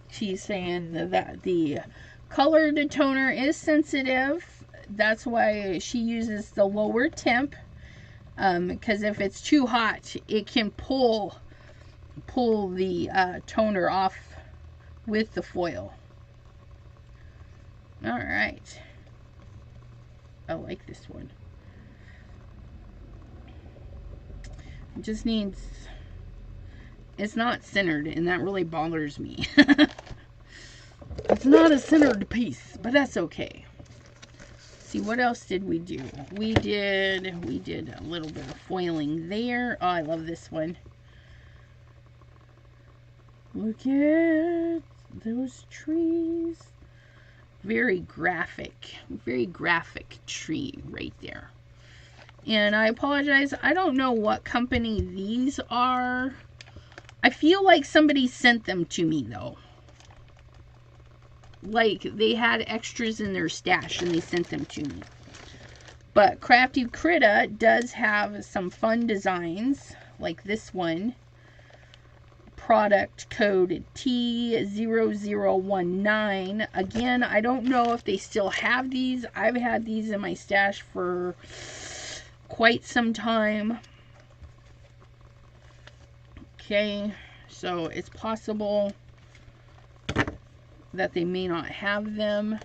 She's saying that the colored toner is sensitive. That's why she uses the lower temp. Because if it's too hot, it can pull the toner off with the foil. Alright. I like this one. It just needs... It's not centered, and that really bothers me. It's not a centered piece, but that's okay. See, what else did we do? We did a little bit of foiling there. Oh, I love this one. Look at those trees. Very graphic tree right there. And I apologize, I don't know what company these are. I feel like somebody sent them to me though. like they had extras in their stash and they sent them to me. But Crafty Critta does have some fun designs, like this one. Product code T0019. Again, I don't know if they still have these. I've had these in my stash for quite some time. Okay, so it's possible that they may not have them.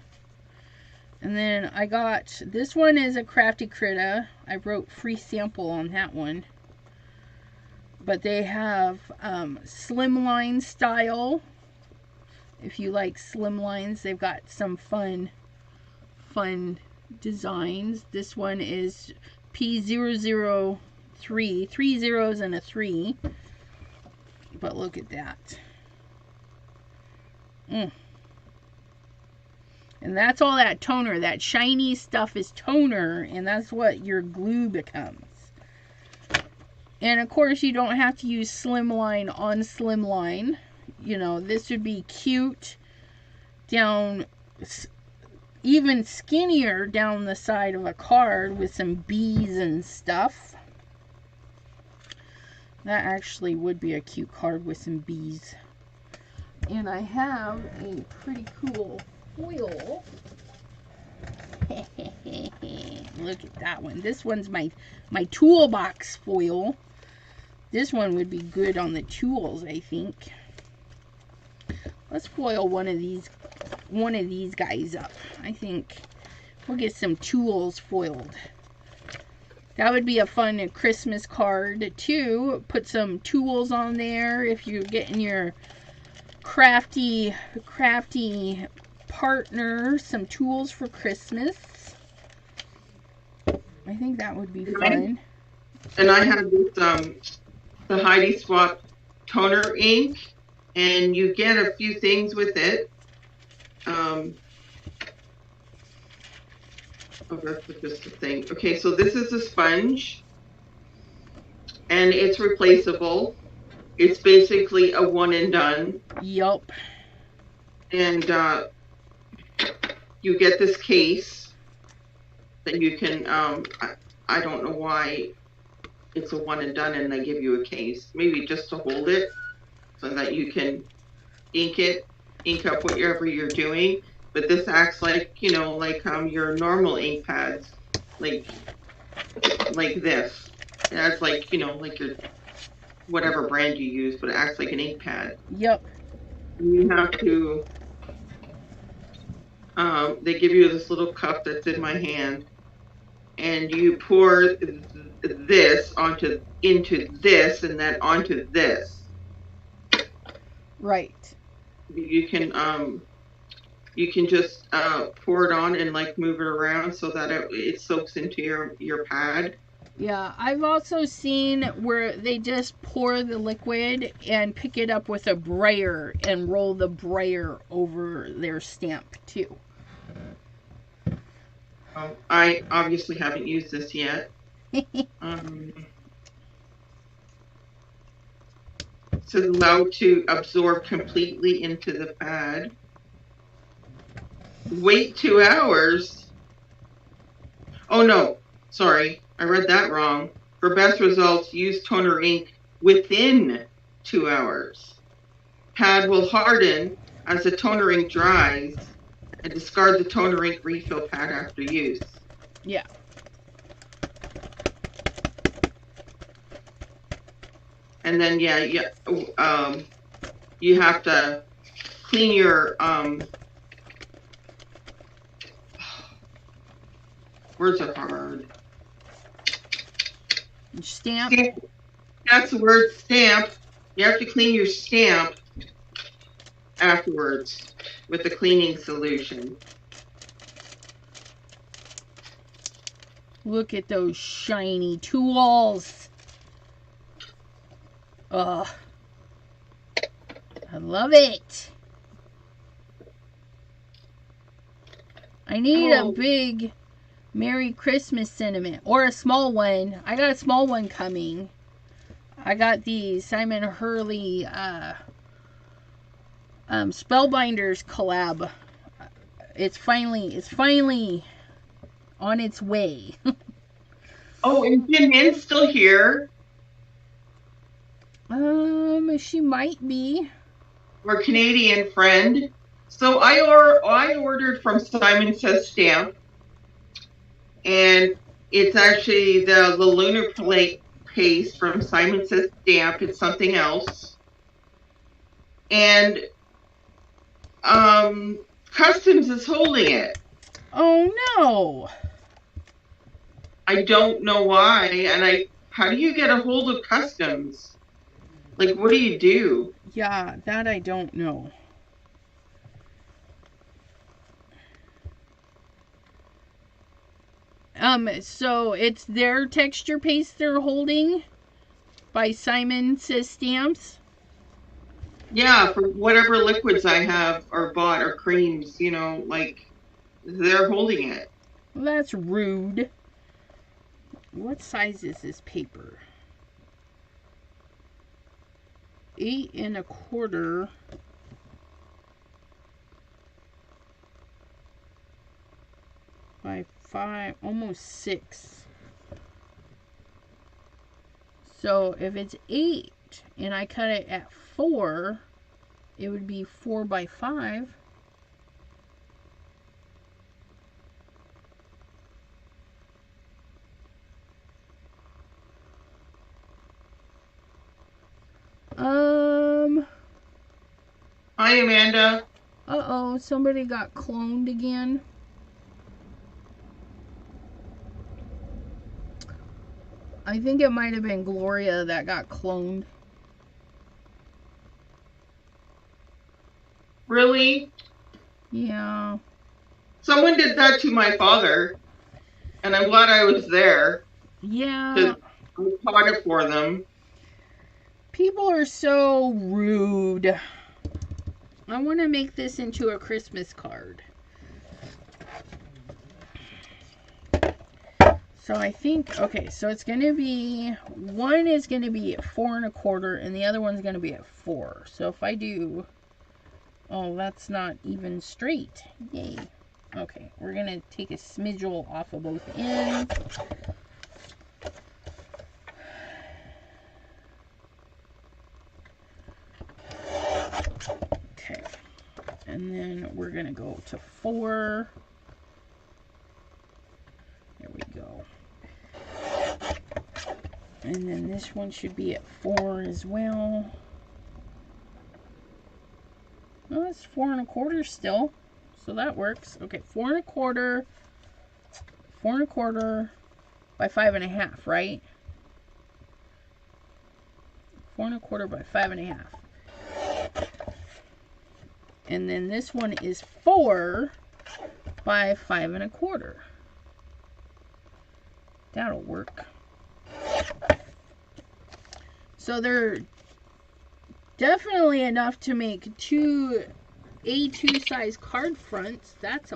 And then I got, this one is a Crafty Critta. I wrote free sample on that one. But they have slimline style. If you like slimlines, they've got some fun designs. This one is P003, 3 zeros and a 3. But look at that. And that's all that toner. That shiny stuff is toner, and that's what your glue becomes. And of course, you don't have to use slimline on slimline. You know, this would be cute down, even skinnier down the side of a card with some bees and stuff. That actually would be a cute card with some bees. And I have a pretty cool foil. Look at that one. This one's my toolbox foil. This one would be good on the tools, I think. Let's foil one of these guys up. I think we'll get some tools foiled. That would be a fun Christmas card too. Put some tools on there if you're getting your crafty partner some tools for Christmas. I think that would be fun. And I have this the Heidi Swap toner ink, and you get a few things with it. Oh, that's just the thing. Okay, so this is a sponge, and it's replaceable. It's basically a one and done. Yup. And you get this case that you can, I don't know why it's a one and done and they give you a case. Maybe just to hold it so that you can ink up whatever you're doing. But this acts like, you know, like your normal ink pads, like this. It acts like, you know, like your whatever brand you use, but it acts like an ink pad. Yep. And you have to, they give you this little cup that's in my hand, and you pour this into this, and then onto this. Right. You can just pour it on and like move it around so that it soaks into your pad. Yeah, I've also seen where they just pour the liquid and pick it up with a brayer and roll the brayer over their stamp too. I obviously haven't used this yet. It's allowed to absorb completely into the pad. Wait 2 hours. Oh no, sorry, I read that wrong. For best results, use toner ink within 2 hours. Pad will harden as the toner ink dries, and discard the toner ink refill pad after use. Yeah. And then you have to clean your words are hard. Stamp. That's the word, stamp. You have to clean your stamp afterwards with the cleaning solution. Look at those shiny tools. Ugh. I love it. I need a big Merry Christmas sentiment, or a small one. I got a small one coming. I got the Simon Hurley Spellbinders collab it's finally on its way. Oh, and Jinmin's still here. She might be. Our Canadian friend. So I ordered from Simon Says Stamp, and it's actually the lunar plate paste from Simon Says Stamp. It's something else, and Customs is holding it. Oh no! I don't know why, and how do you get a hold of Customs? Like, what do you do? Yeah, that I don't know. So it's their texture paste they're holding by Simon Says Stamps. Yeah, for whatever liquids I have or bought or creams, like they're holding it. Well, that's rude. What size is this paper? 8 1/4 by 5, almost 6. So if it's 8 and I cut it at 4, it would be 4 by 5. Hi, Amanda. Uh-oh, somebody got cloned again. I think it might have been Gloria that got cloned. Really? Yeah. Someone did that to my father, and I'm glad I was there. Yeah. I caught it for them. People are so rude. I want to make this into a Christmas card. So I think, okay, so it's going to be, one is going to be at 4 1/4 and the other one's going to be at 4. So if I do, oh, that's not even straight. Yay. Okay, we're going to take a smidgel off of both ends. Okay, and then we're going to go to 4. There we go. And then this one should be at 4 as well. Oh, it's 4 1/4 still. So that works. Okay, 4 1/4. 4 1/4 by 5 1/2, right? 4 1/4 by 5 1/2. And then this one is 4 by 5 1/4. That'll work. So they're definitely enough to make 2 A2 size card fronts. That's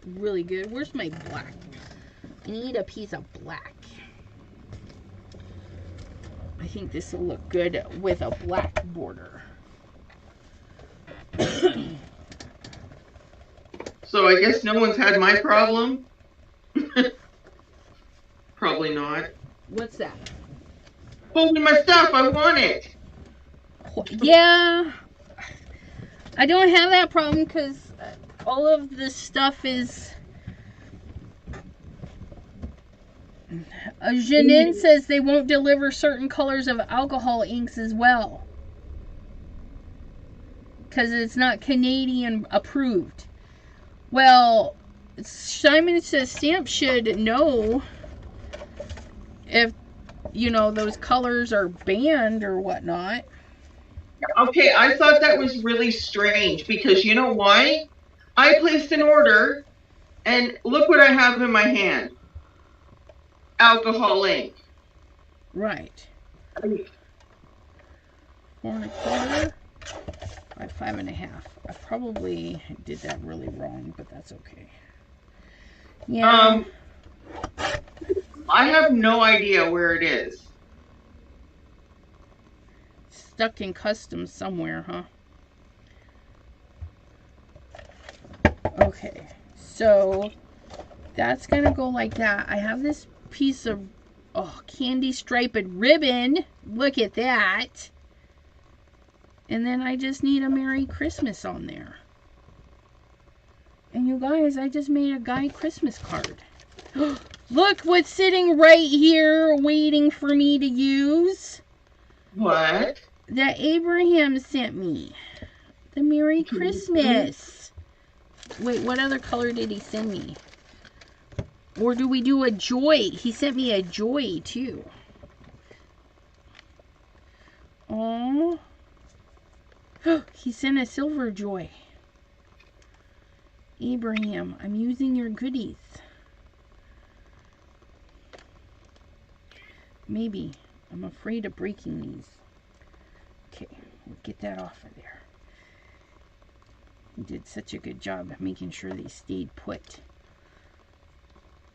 really good. Where's my black? I need a piece of black. I think this will look good with a black border. So I guess no one's had my problem. Probably not. What's that? Holding my stuff. I want it. Yeah. I don't have that problem because all of this stuff is... Janine says they won't deliver certain colors of alcohol inks as well. Because it's not Canadian approved. Well, Simon Says Stamp should know if, those colors are banned or whatnot. Okay, I thought that was really strange because you know why? I placed an order and look what I have in my hand. Alcohol ink. Right. 4 1/4 by 5 1/2. I probably did that really wrong, but that's okay. Yeah. I have no idea where it is. Stuck in customs somewhere, huh? Okay. So that's going to go like that. I have this piece of candy striped ribbon. Look at that. And then I just need a Merry Christmas on there. And you guys, I just made a guy Christmas card. Look what's sitting right here waiting for me to use. What? That Abraham sent me. The Merry Christmas. Wait, what other color did he send me? Or do we do a joy? He sent me a joy too. Oh. He sent a silver joy. Abraham, I'm using your goodies. Maybe. I'm afraid of breaking these. Okay, we'll get that off of there. He did such a good job of making sure they stayed put.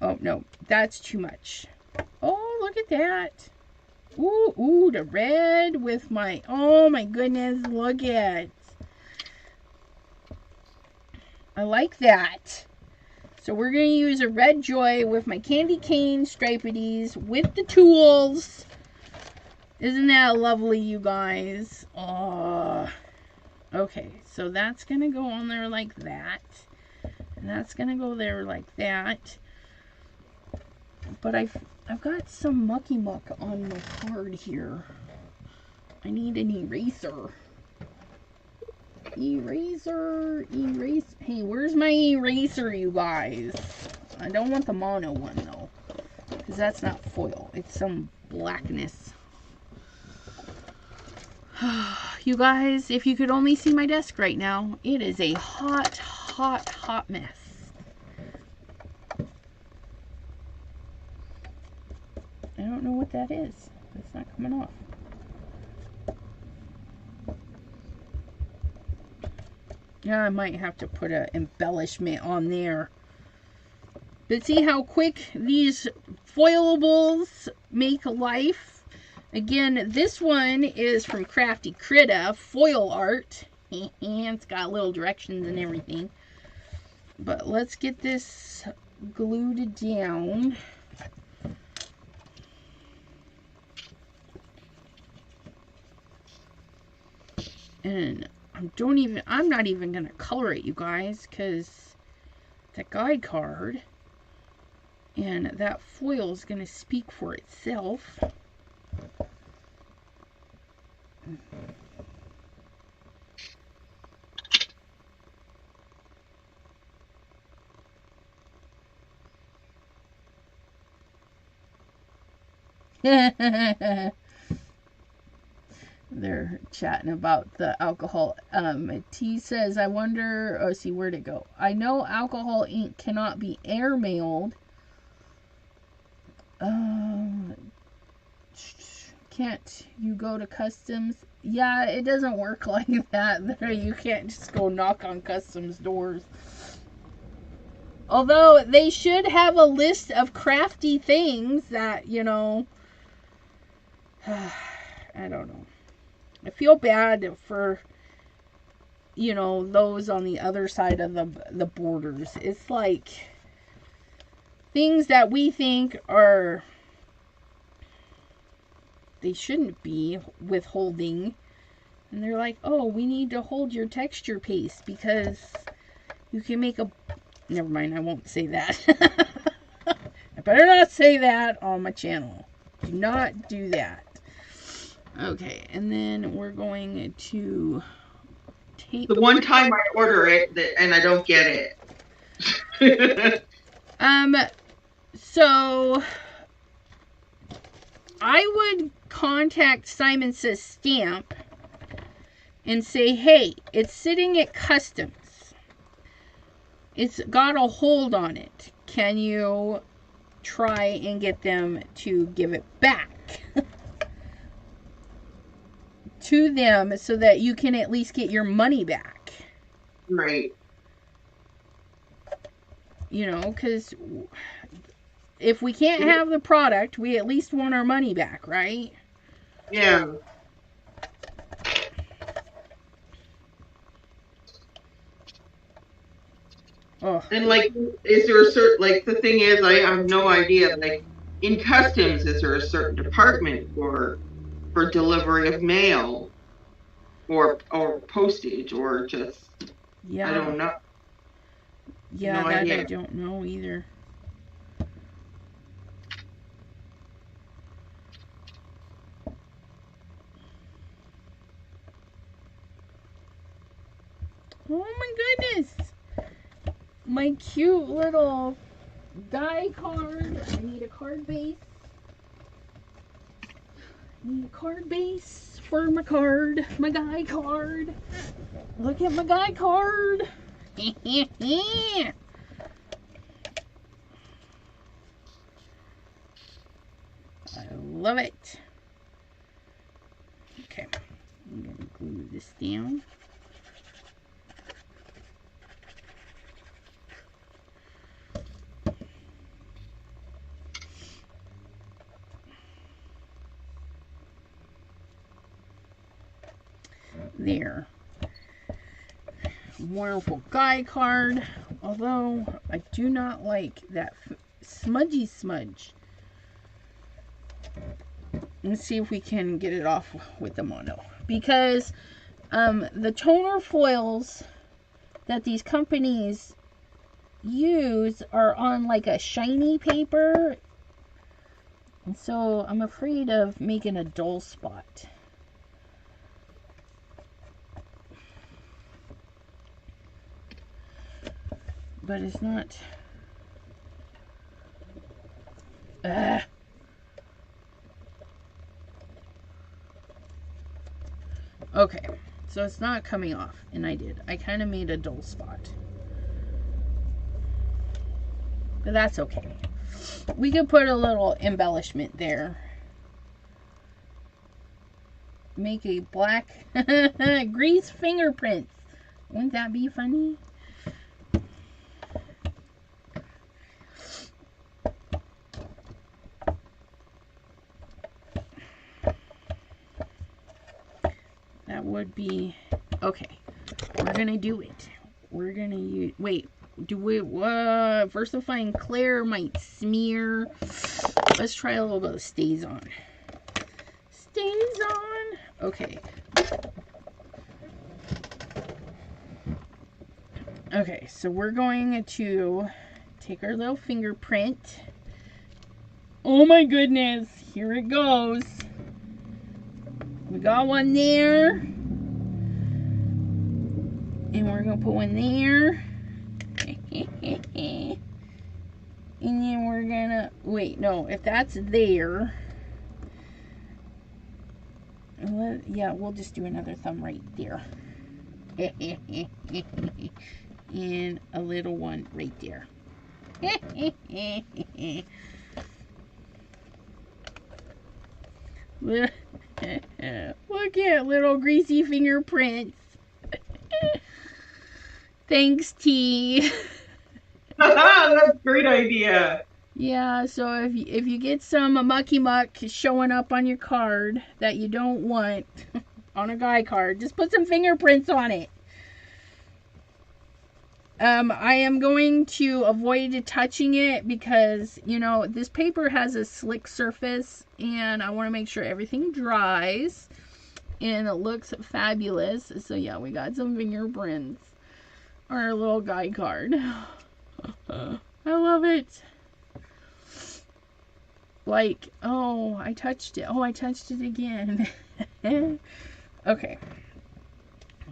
Oh, no, that's too much. Oh, look at that. Ooh, ooh, the red with my, oh my goodness, look at. I like that. So we're going to use a red joy with my candy cane stripities with the tools. Isn't that lovely, you guys? Oh. Okay, so that's going to go on there like that. And that's going to go there like that. But I've got some mucky muck on my card here. I need an eraser. Eraser. Hey, where's my eraser, you guys? I don't want the mono one, though. Because that's not foil. It's some blackness. You guys, if you could only see my desk right now, it is a hot, hot, hot mess. I don't know what that is. It's not coming off. Yeah, I might have to put an embellishment on there. But see how quick these foilables make life? Again, this one is from Crafty Critta, foil art. And it's got little directions and everything. But let's get this glued down. And I'm not even going to color it, you guys, because that guide card and that foil is going to speak for itself. They're chatting about the alcohol. T says, I wonder, oh, see, where'd it go? I know alcohol ink cannot be airmailed. Can't you go to customs? Yeah, it doesn't work like that. You can't just go knock on customs doors. Although they should have a list of crafty things that, you know, I don't know. I feel bad for, you know, those on the other side of the borders. It's like things that we think are, they shouldn't be withholding. And they're like, oh, we need to hold your texture paste because you can make a, never mind, I won't say that. I better not say that on my channel. Do not do that. Okay, and then we're going to tape. The one time I order it and I don't get it. So I would contact Simon Says Stamp and say, hey, it's sitting at customs. It's got a hold on it. Can you try and get them to give it back to them so that you can at least get your money back? Right. You know, because if we can't have the product, we at least want our money back, right? Yeah. Oh, And like, is there a certain, like, the thing is, I have no idea, like, in customs, is there a certain department for delivery of mail or postage or just, I yeah. don't know. Yeah, No that I idea. don't know either. Oh my goodness. My cute little die card. I need a card base. Need a card base for my card. My guy card. Look at my guy card. I love it. Okay. I'm going to glue this down. There. Wonderful guy card. Although I do not like that smudgy smudge. Let's see if we can get it off with the mono. Because the toner foils that these companies use are on like a shiny paper. And so I'm afraid of making a dull spot. But it's not... Okay, so it's not coming off, and I did. I kind of made a dull spot. But that's okay. We could put a little embellishment there. Make a black grease fingerprints. Wouldn't that be funny? That would be... Okay, we're gonna do it. We're gonna use... Wait, do we... Versifying Clear might smear. Let's try a little bit of Stays On. Stays On. Okay. Okay, so we're going to take our little fingerprint. Oh my goodness, here it goes. We got one there. And we're going to put one there. And then we're going to... Wait, no, if that's there... Yeah, we'll just do another thumb right there. And a little one right there. Look at little greasy fingerprints. Thanks, T. That's a great idea. Yeah, so if you get some mucky muck showing up on your card that you don't want on a guy card, just put some fingerprints on it. I am going to avoid touching it because, you know, this paper has a slick surface and I want to make sure everything dries and it looks fabulous. So yeah, we got some fingerprints on our little guy card. I love it. Like, oh, I touched it. Oh, I touched it again. Okay.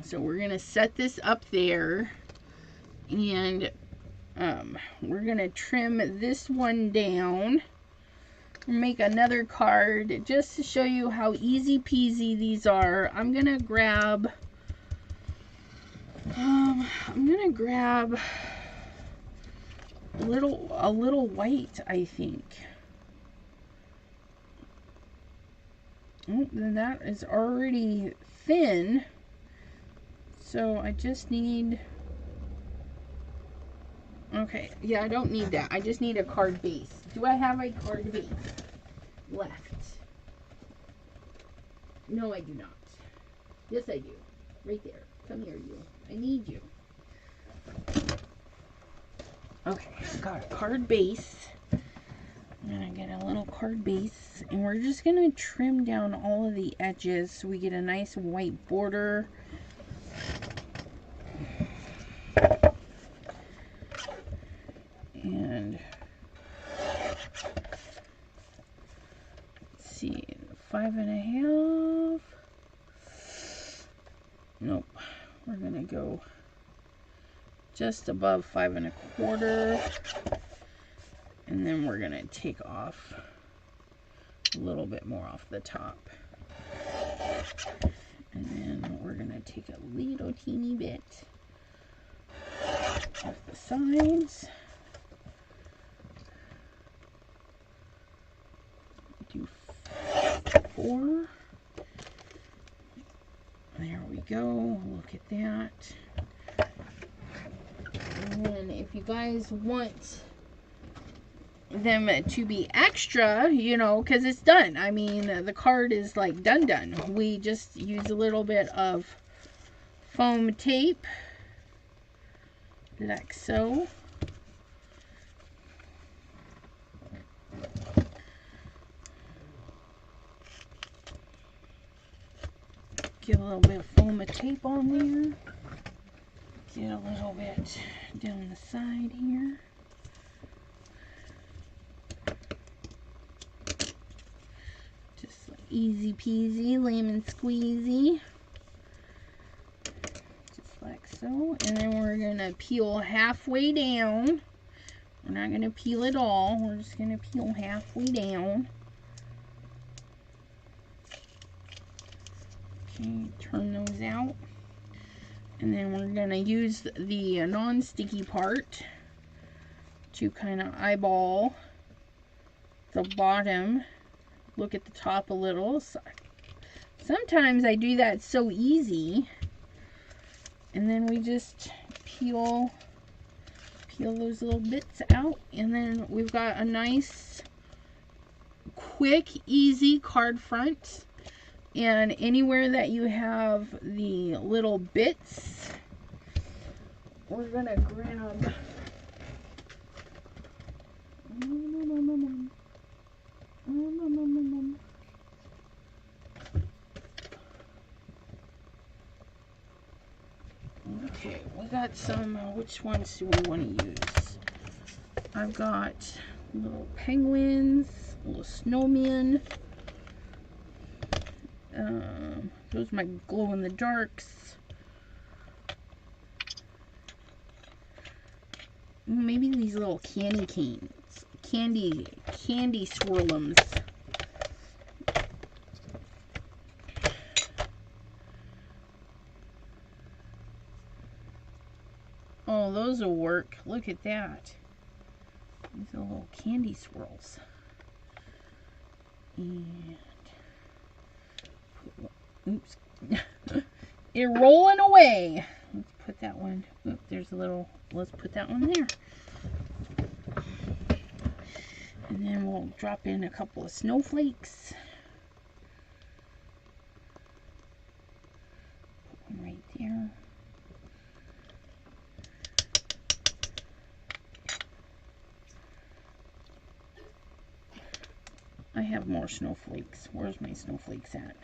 So we're going to set this up there. And we're going to trim this one down. And make another card just to show you how easy peasy these are. I'm going to grab... a little white, I think. Oh, then that is already thin. So I just need... Okay, yeah, I don't need that. I just need a card base. Do I have a card base left? No, I do not. Yes, I do. Right there. Come here, you. I need you. Okay, got a card base. I'm gonna get a little card base, and we're just gonna trim down all of the edges so we get a nice white border. And let's see, 5.5. Nope, we're gonna go just above 5.25, and then we're gonna take off a little bit more off the top, and then we're gonna take a little teeny bit off the sides. Do 4. There we go. Look at that. And then if you guys want them to be extra, you know, because it's done. I mean, the card is like done. We just use a little bit of foam tape, like so. Get a little bit of foam tape on there. Get a little bit down the side here. Just like easy peasy, lemon squeezy. Just like so. And then we're going to peel halfway down. We're not going to peel it all. We're just going to peel halfway down. Okay, turn those out. And then we're going to use the non-sticky part to kind of eyeball the bottom. Look at the top a little. Sometimes I do that so easy. And then we just peel those little bits out. And then we've got a nice, quick, easy card front. And anywhere that you have the little bits, we're gonna grab okay, we got some, which ones do we want to use? I've got little penguins, little snowmen. Those are my glow-in-the-darks. Maybe these little candy canes. Candy swirlums. Oh, those will work. Look at that. These are little candy swirls. And oops. It's rolling away. Let's put that one. Oops, there's a little. Let's put that one there. And then we'll drop in a couple of snowflakes. Put one right there. I have more snowflakes. Where's my snowflakes at?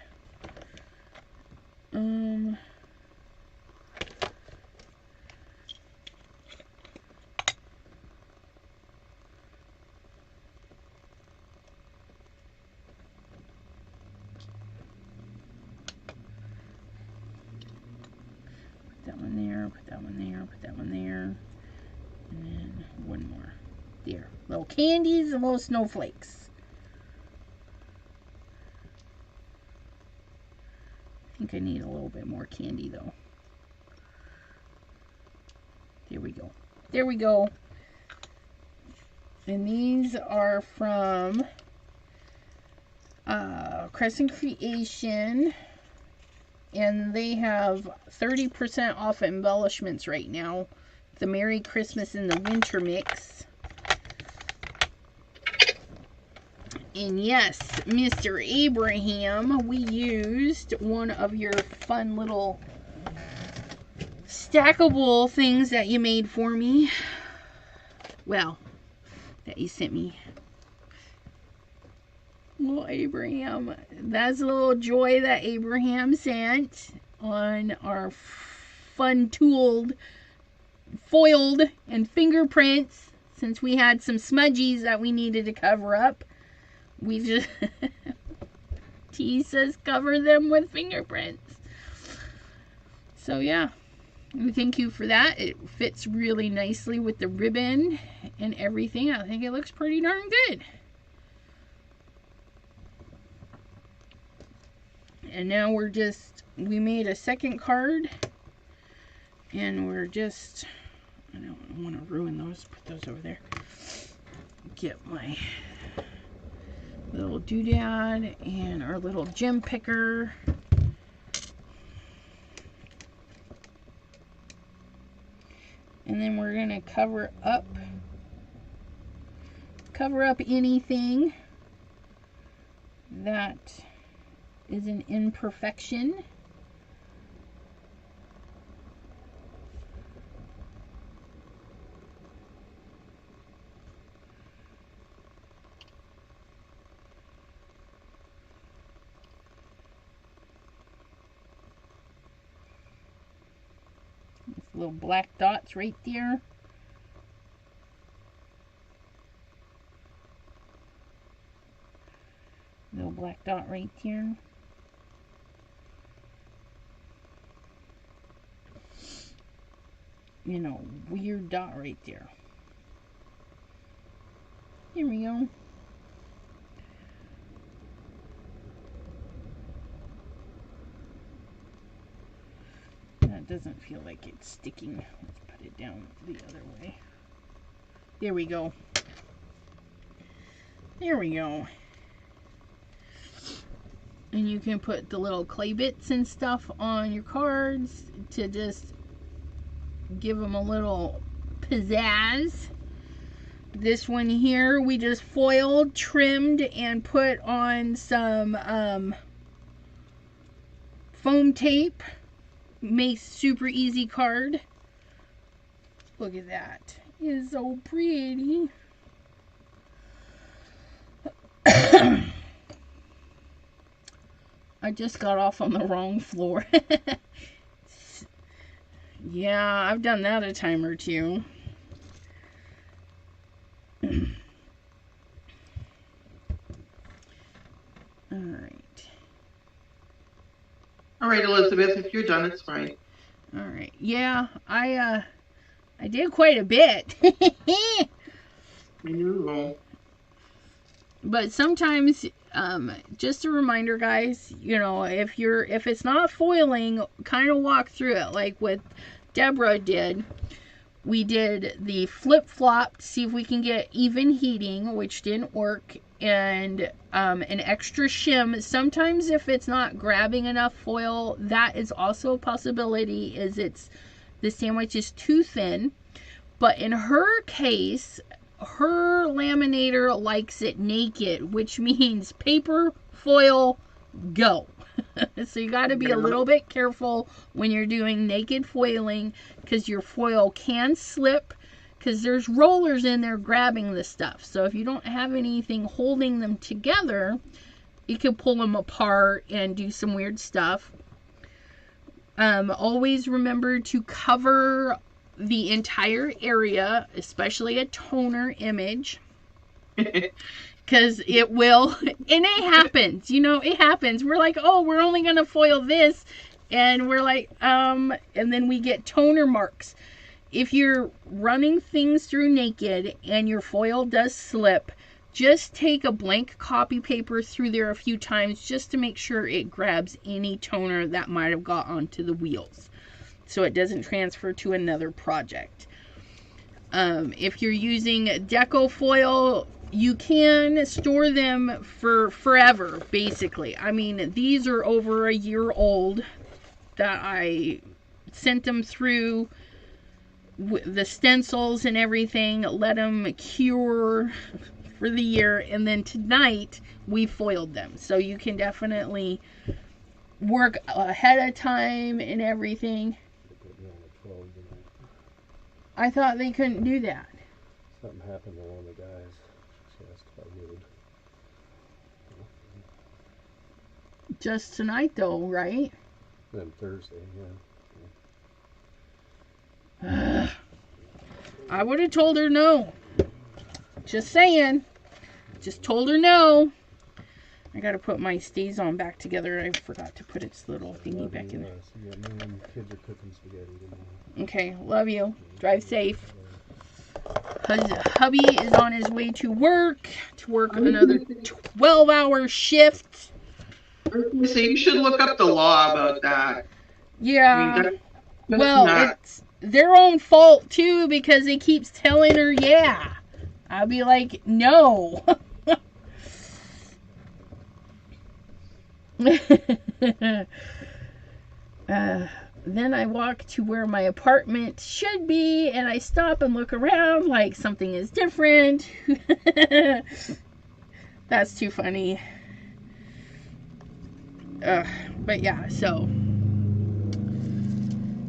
Put that one there, put that one there, put that one there, and then one more. There. Little candies and little snowflakes. I think I need a little bit more candy though. There we go. There we go. And these are from Crescent Creation. And they have 30% off embellishments right now. The Merry Christmas and the Winter Mix. And yes, Mr. Abraham, we used one of your fun little stackable things that you made for me. Well, that you sent me. Little Abraham. That's a little joy that Abraham sent on our fun tooled, foiled, and fingerprints. Since we had some smudgies that we needed to cover up, we just T says cover them with fingerprints. So yeah, thank you for that. It fits really nicely with the ribbon and everything. I think it looks pretty darn good. And now we made a second card, and we're just, I don't want to ruin those, put those over there. Get my little doodad and our little gem picker. And then we're going to cover up anything that is an imperfection. Little black dots right there. Little black dot right here. You know, weird dot right there. Here we go. That doesn't feel like it's sticking. Let's put it down the other way. There we go. There we go. And you can put the little clay bits and stuff on your cards to just give them a little pizzazz. This one here we just foiled, trimmed, and put on some foam tape. Makes super easy card. Look at that. It is so pretty. I just got off on the wrong floor. Yeah, I've done that a time or two. All right, Elizabeth, if you're done, it's fine. All right. Yeah, I did quite a bit. I know. But sometimes, just a reminder, guys, you know, if it's not foiling, kind of walk through it like what Deborah did. We did the flip-flop to see if we can get even heating, which didn't work, and an extra shim. Sometimes if it's not grabbing enough foil, that is also a possibility, is the sandwich is too thin. But in her case, her laminator likes it naked, which means paper, foil, go. So you got to be a little bit careful when you're doing naked foiling, because your foil can slip, because there's rollers in there grabbing the stuff. So if you don't have anything holding them together, you can pull them apart and do some weird stuff. Always remember to cover the entire area, especially a toner image. Because it will, and it happens, you know, it happens. We're like, oh, we're only going to foil this. And we're like, and then we get toner marks. If you're running things through naked and your foil does slip, just take a blank copy paper through there a few times just to make sure it grabs any toner that might have got onto the wheels, so it doesn't transfer to another project. If you're using deco foil, you can store them for forever, basically. I mean, these are over a year old that I sent them through the stencils and everything, let them cure for the year, and then tonight we foiled them. So you can definitely work ahead of time and everything. I thought they couldn't do that. Something happened to one of the guys, so that's quite weird. Just tonight, though, right? Then Thursday, yeah. I would have told her no. Just saying. Just told her no. I gotta put my stays on back together. I forgot to put its little thingy back in there. Yeah, me and kids are cooking spaghetti tomorrow. Okay, love you. Drive safe. Hubby is on his way to work another 12-hour shift. So you should look up the law about that. Yeah. I mean, well, it's their own fault too because he keeps telling her, yeah. I'll be like, no. Then I walk to where my apartment should be, and I stop and look around like something is different. That's too funny. But yeah, so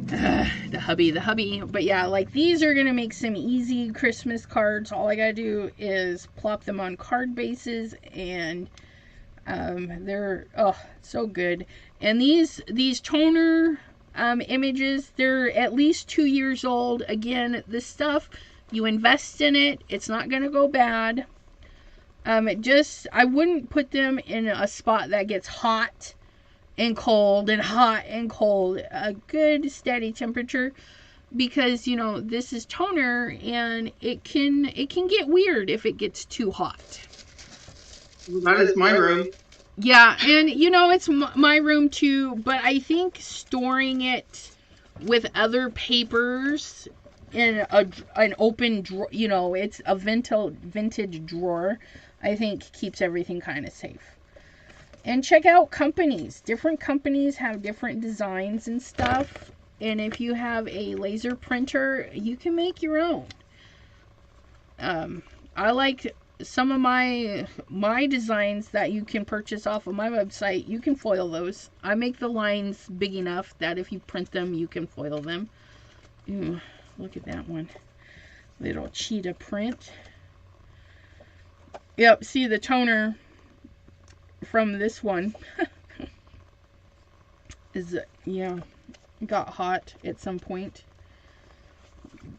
the hubby. But yeah, like these are gonna make some easy Christmas cards. All I gotta do is plop them on card bases, and they're so good. And these toner images, they're at least 2 years old. Again, this stuff, you invest in it, it's not gonna go bad. I wouldn't put them in a spot that gets hot and cold and hot and cold. A good steady temperature, because this is toner and it can get weird if it gets too hot. That is my room. Yeah, and it's my room too, but I think storing it with other papers in an open drawer, it's a vintage drawer, I think keeps everything kind of safe. And check out companies. Different companies have different designs and stuff. And if you have a laser printer, you can make your own. I like some of my designs that you can purchase off of my website. You can foil those. I make the lines big enough that if you print them, you can foil them. Ooh, look at that one. Little cheetah print. Yep, see the toner from this one is, got hot at some point.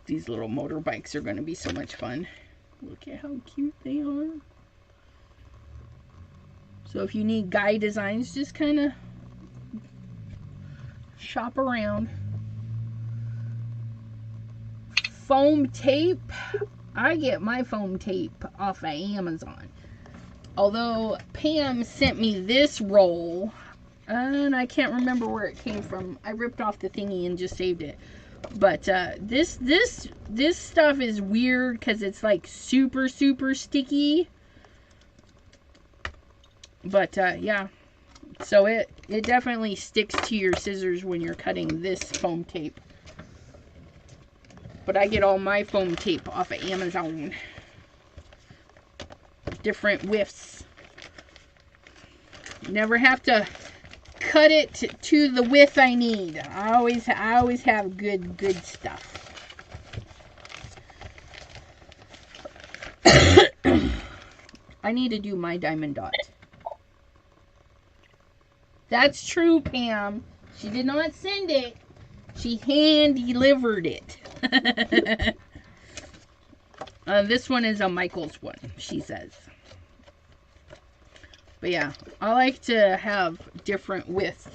These little motorbikes are going to be so much fun. Look at how cute they are. So if you need guy designs, just kind of shop around. Foam tape. I get my foam tape off of Amazon. Although Pam sent me this roll, and I can't remember where it came from. I ripped off the thingy and just saved it. But this stuff is weird because it's like super sticky. But yeah, so it definitely sticks to your scissors when you're cutting this foam tape. But I get all my foam tape off of Amazon. Different widths. Never have to cut it to the width I need. I always have good stuff. I need to do my diamond dot. That's true, Pam. She did not send it. She hand delivered it. This one is a Michael's one, she says. But yeah, I like to have different widths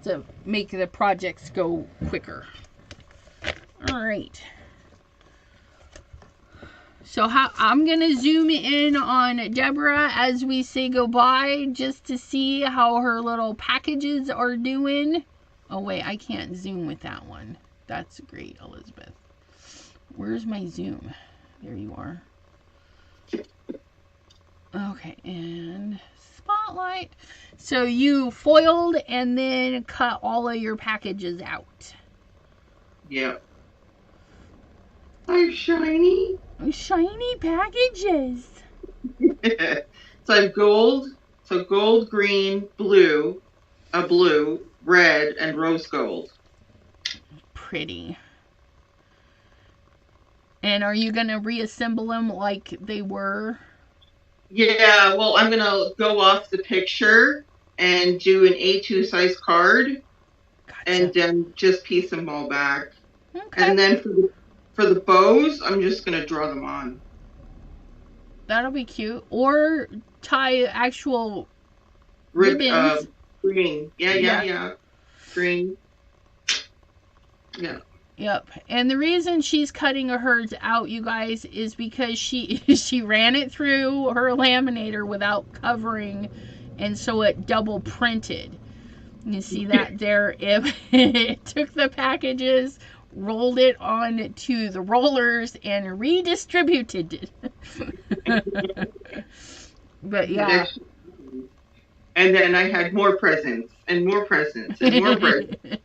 to make the projects go quicker. Alright. So I'm going to zoom in on Deborah as we say goodbye, just to see how her little packages are doing. Oh wait, I can't zoom with that one. That's great, Elizabeth. Where's my zoom? There you are. Okay, and spotlight. So you foiled and then cut all of your packages out. Yep. They're shiny. Shiny packages. So I have gold. So gold, green, blue, a blue, red, and rose gold. Pretty. And are you going to reassemble them like they were? Yeah, well, I'm going to go off the picture and do an A2 size card. Gotcha. And then just piece them all back. Okay. And then for the bows, I'm just going to draw them on. That'll be cute. Or tie actual ribbons. Green. Yeah. Green. Yeah. Yep. And the reason she's cutting hers out, you guys, is because she ran it through her laminator without covering, and so it double printed. You see that there? It took the packages, rolled it onto the rollers, and redistributed it. But yeah. And then I had more presents and more presents and more presents.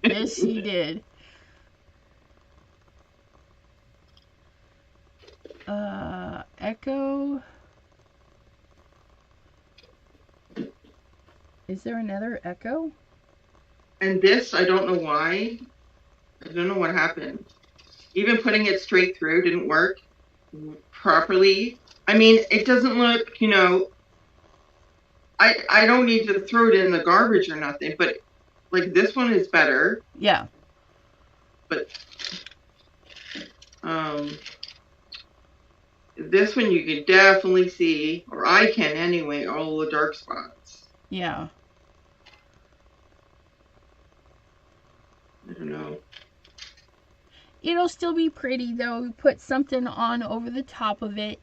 Yes, she did. Echo. Is there another Echo? And this, I don't know why. I don't know what happened. Even putting it straight through didn't work properly. I mean, it doesn't look, I don't need to throw it in the garbage or nothing, but like this one is better. Yeah. But this one you can definitely see, or I can anyway, all the dark spots. Yeah. I don't know. It'll still be pretty though. Put something on over the top of it.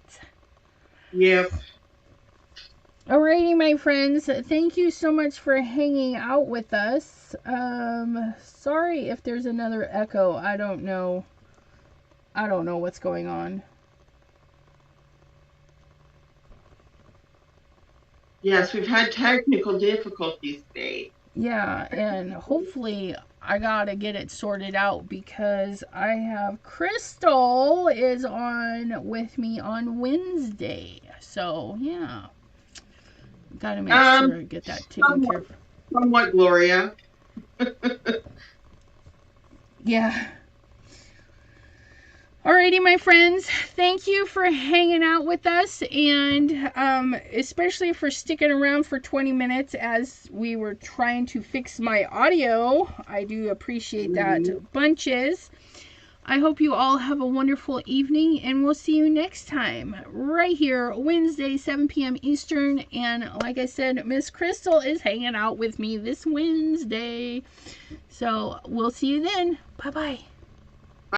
Yep. Alrighty, my friends. Thank you so much for hanging out with us. Sorry if there's another echo. I don't know. I don't know what's going on. Yes, we've had technical difficulties today. Yeah, and hopefully I gotta get it sorted out because I have Crystal is on with me on Wednesday. So, yeah. Gotta make sure I get that taken care of. Somewhat, Gloria. Yeah. Alrighty, my friends. Thank you for hanging out with us, and especially for sticking around for 20 minutes as we were trying to fix my audio. I do appreciate that bunches. I hope you all have a wonderful evening, and we'll see you next time right here Wednesday 7 p.m. Eastern. And like I said, Miss Crystal is hanging out with me this Wednesday, so we'll see you then. Bye bye.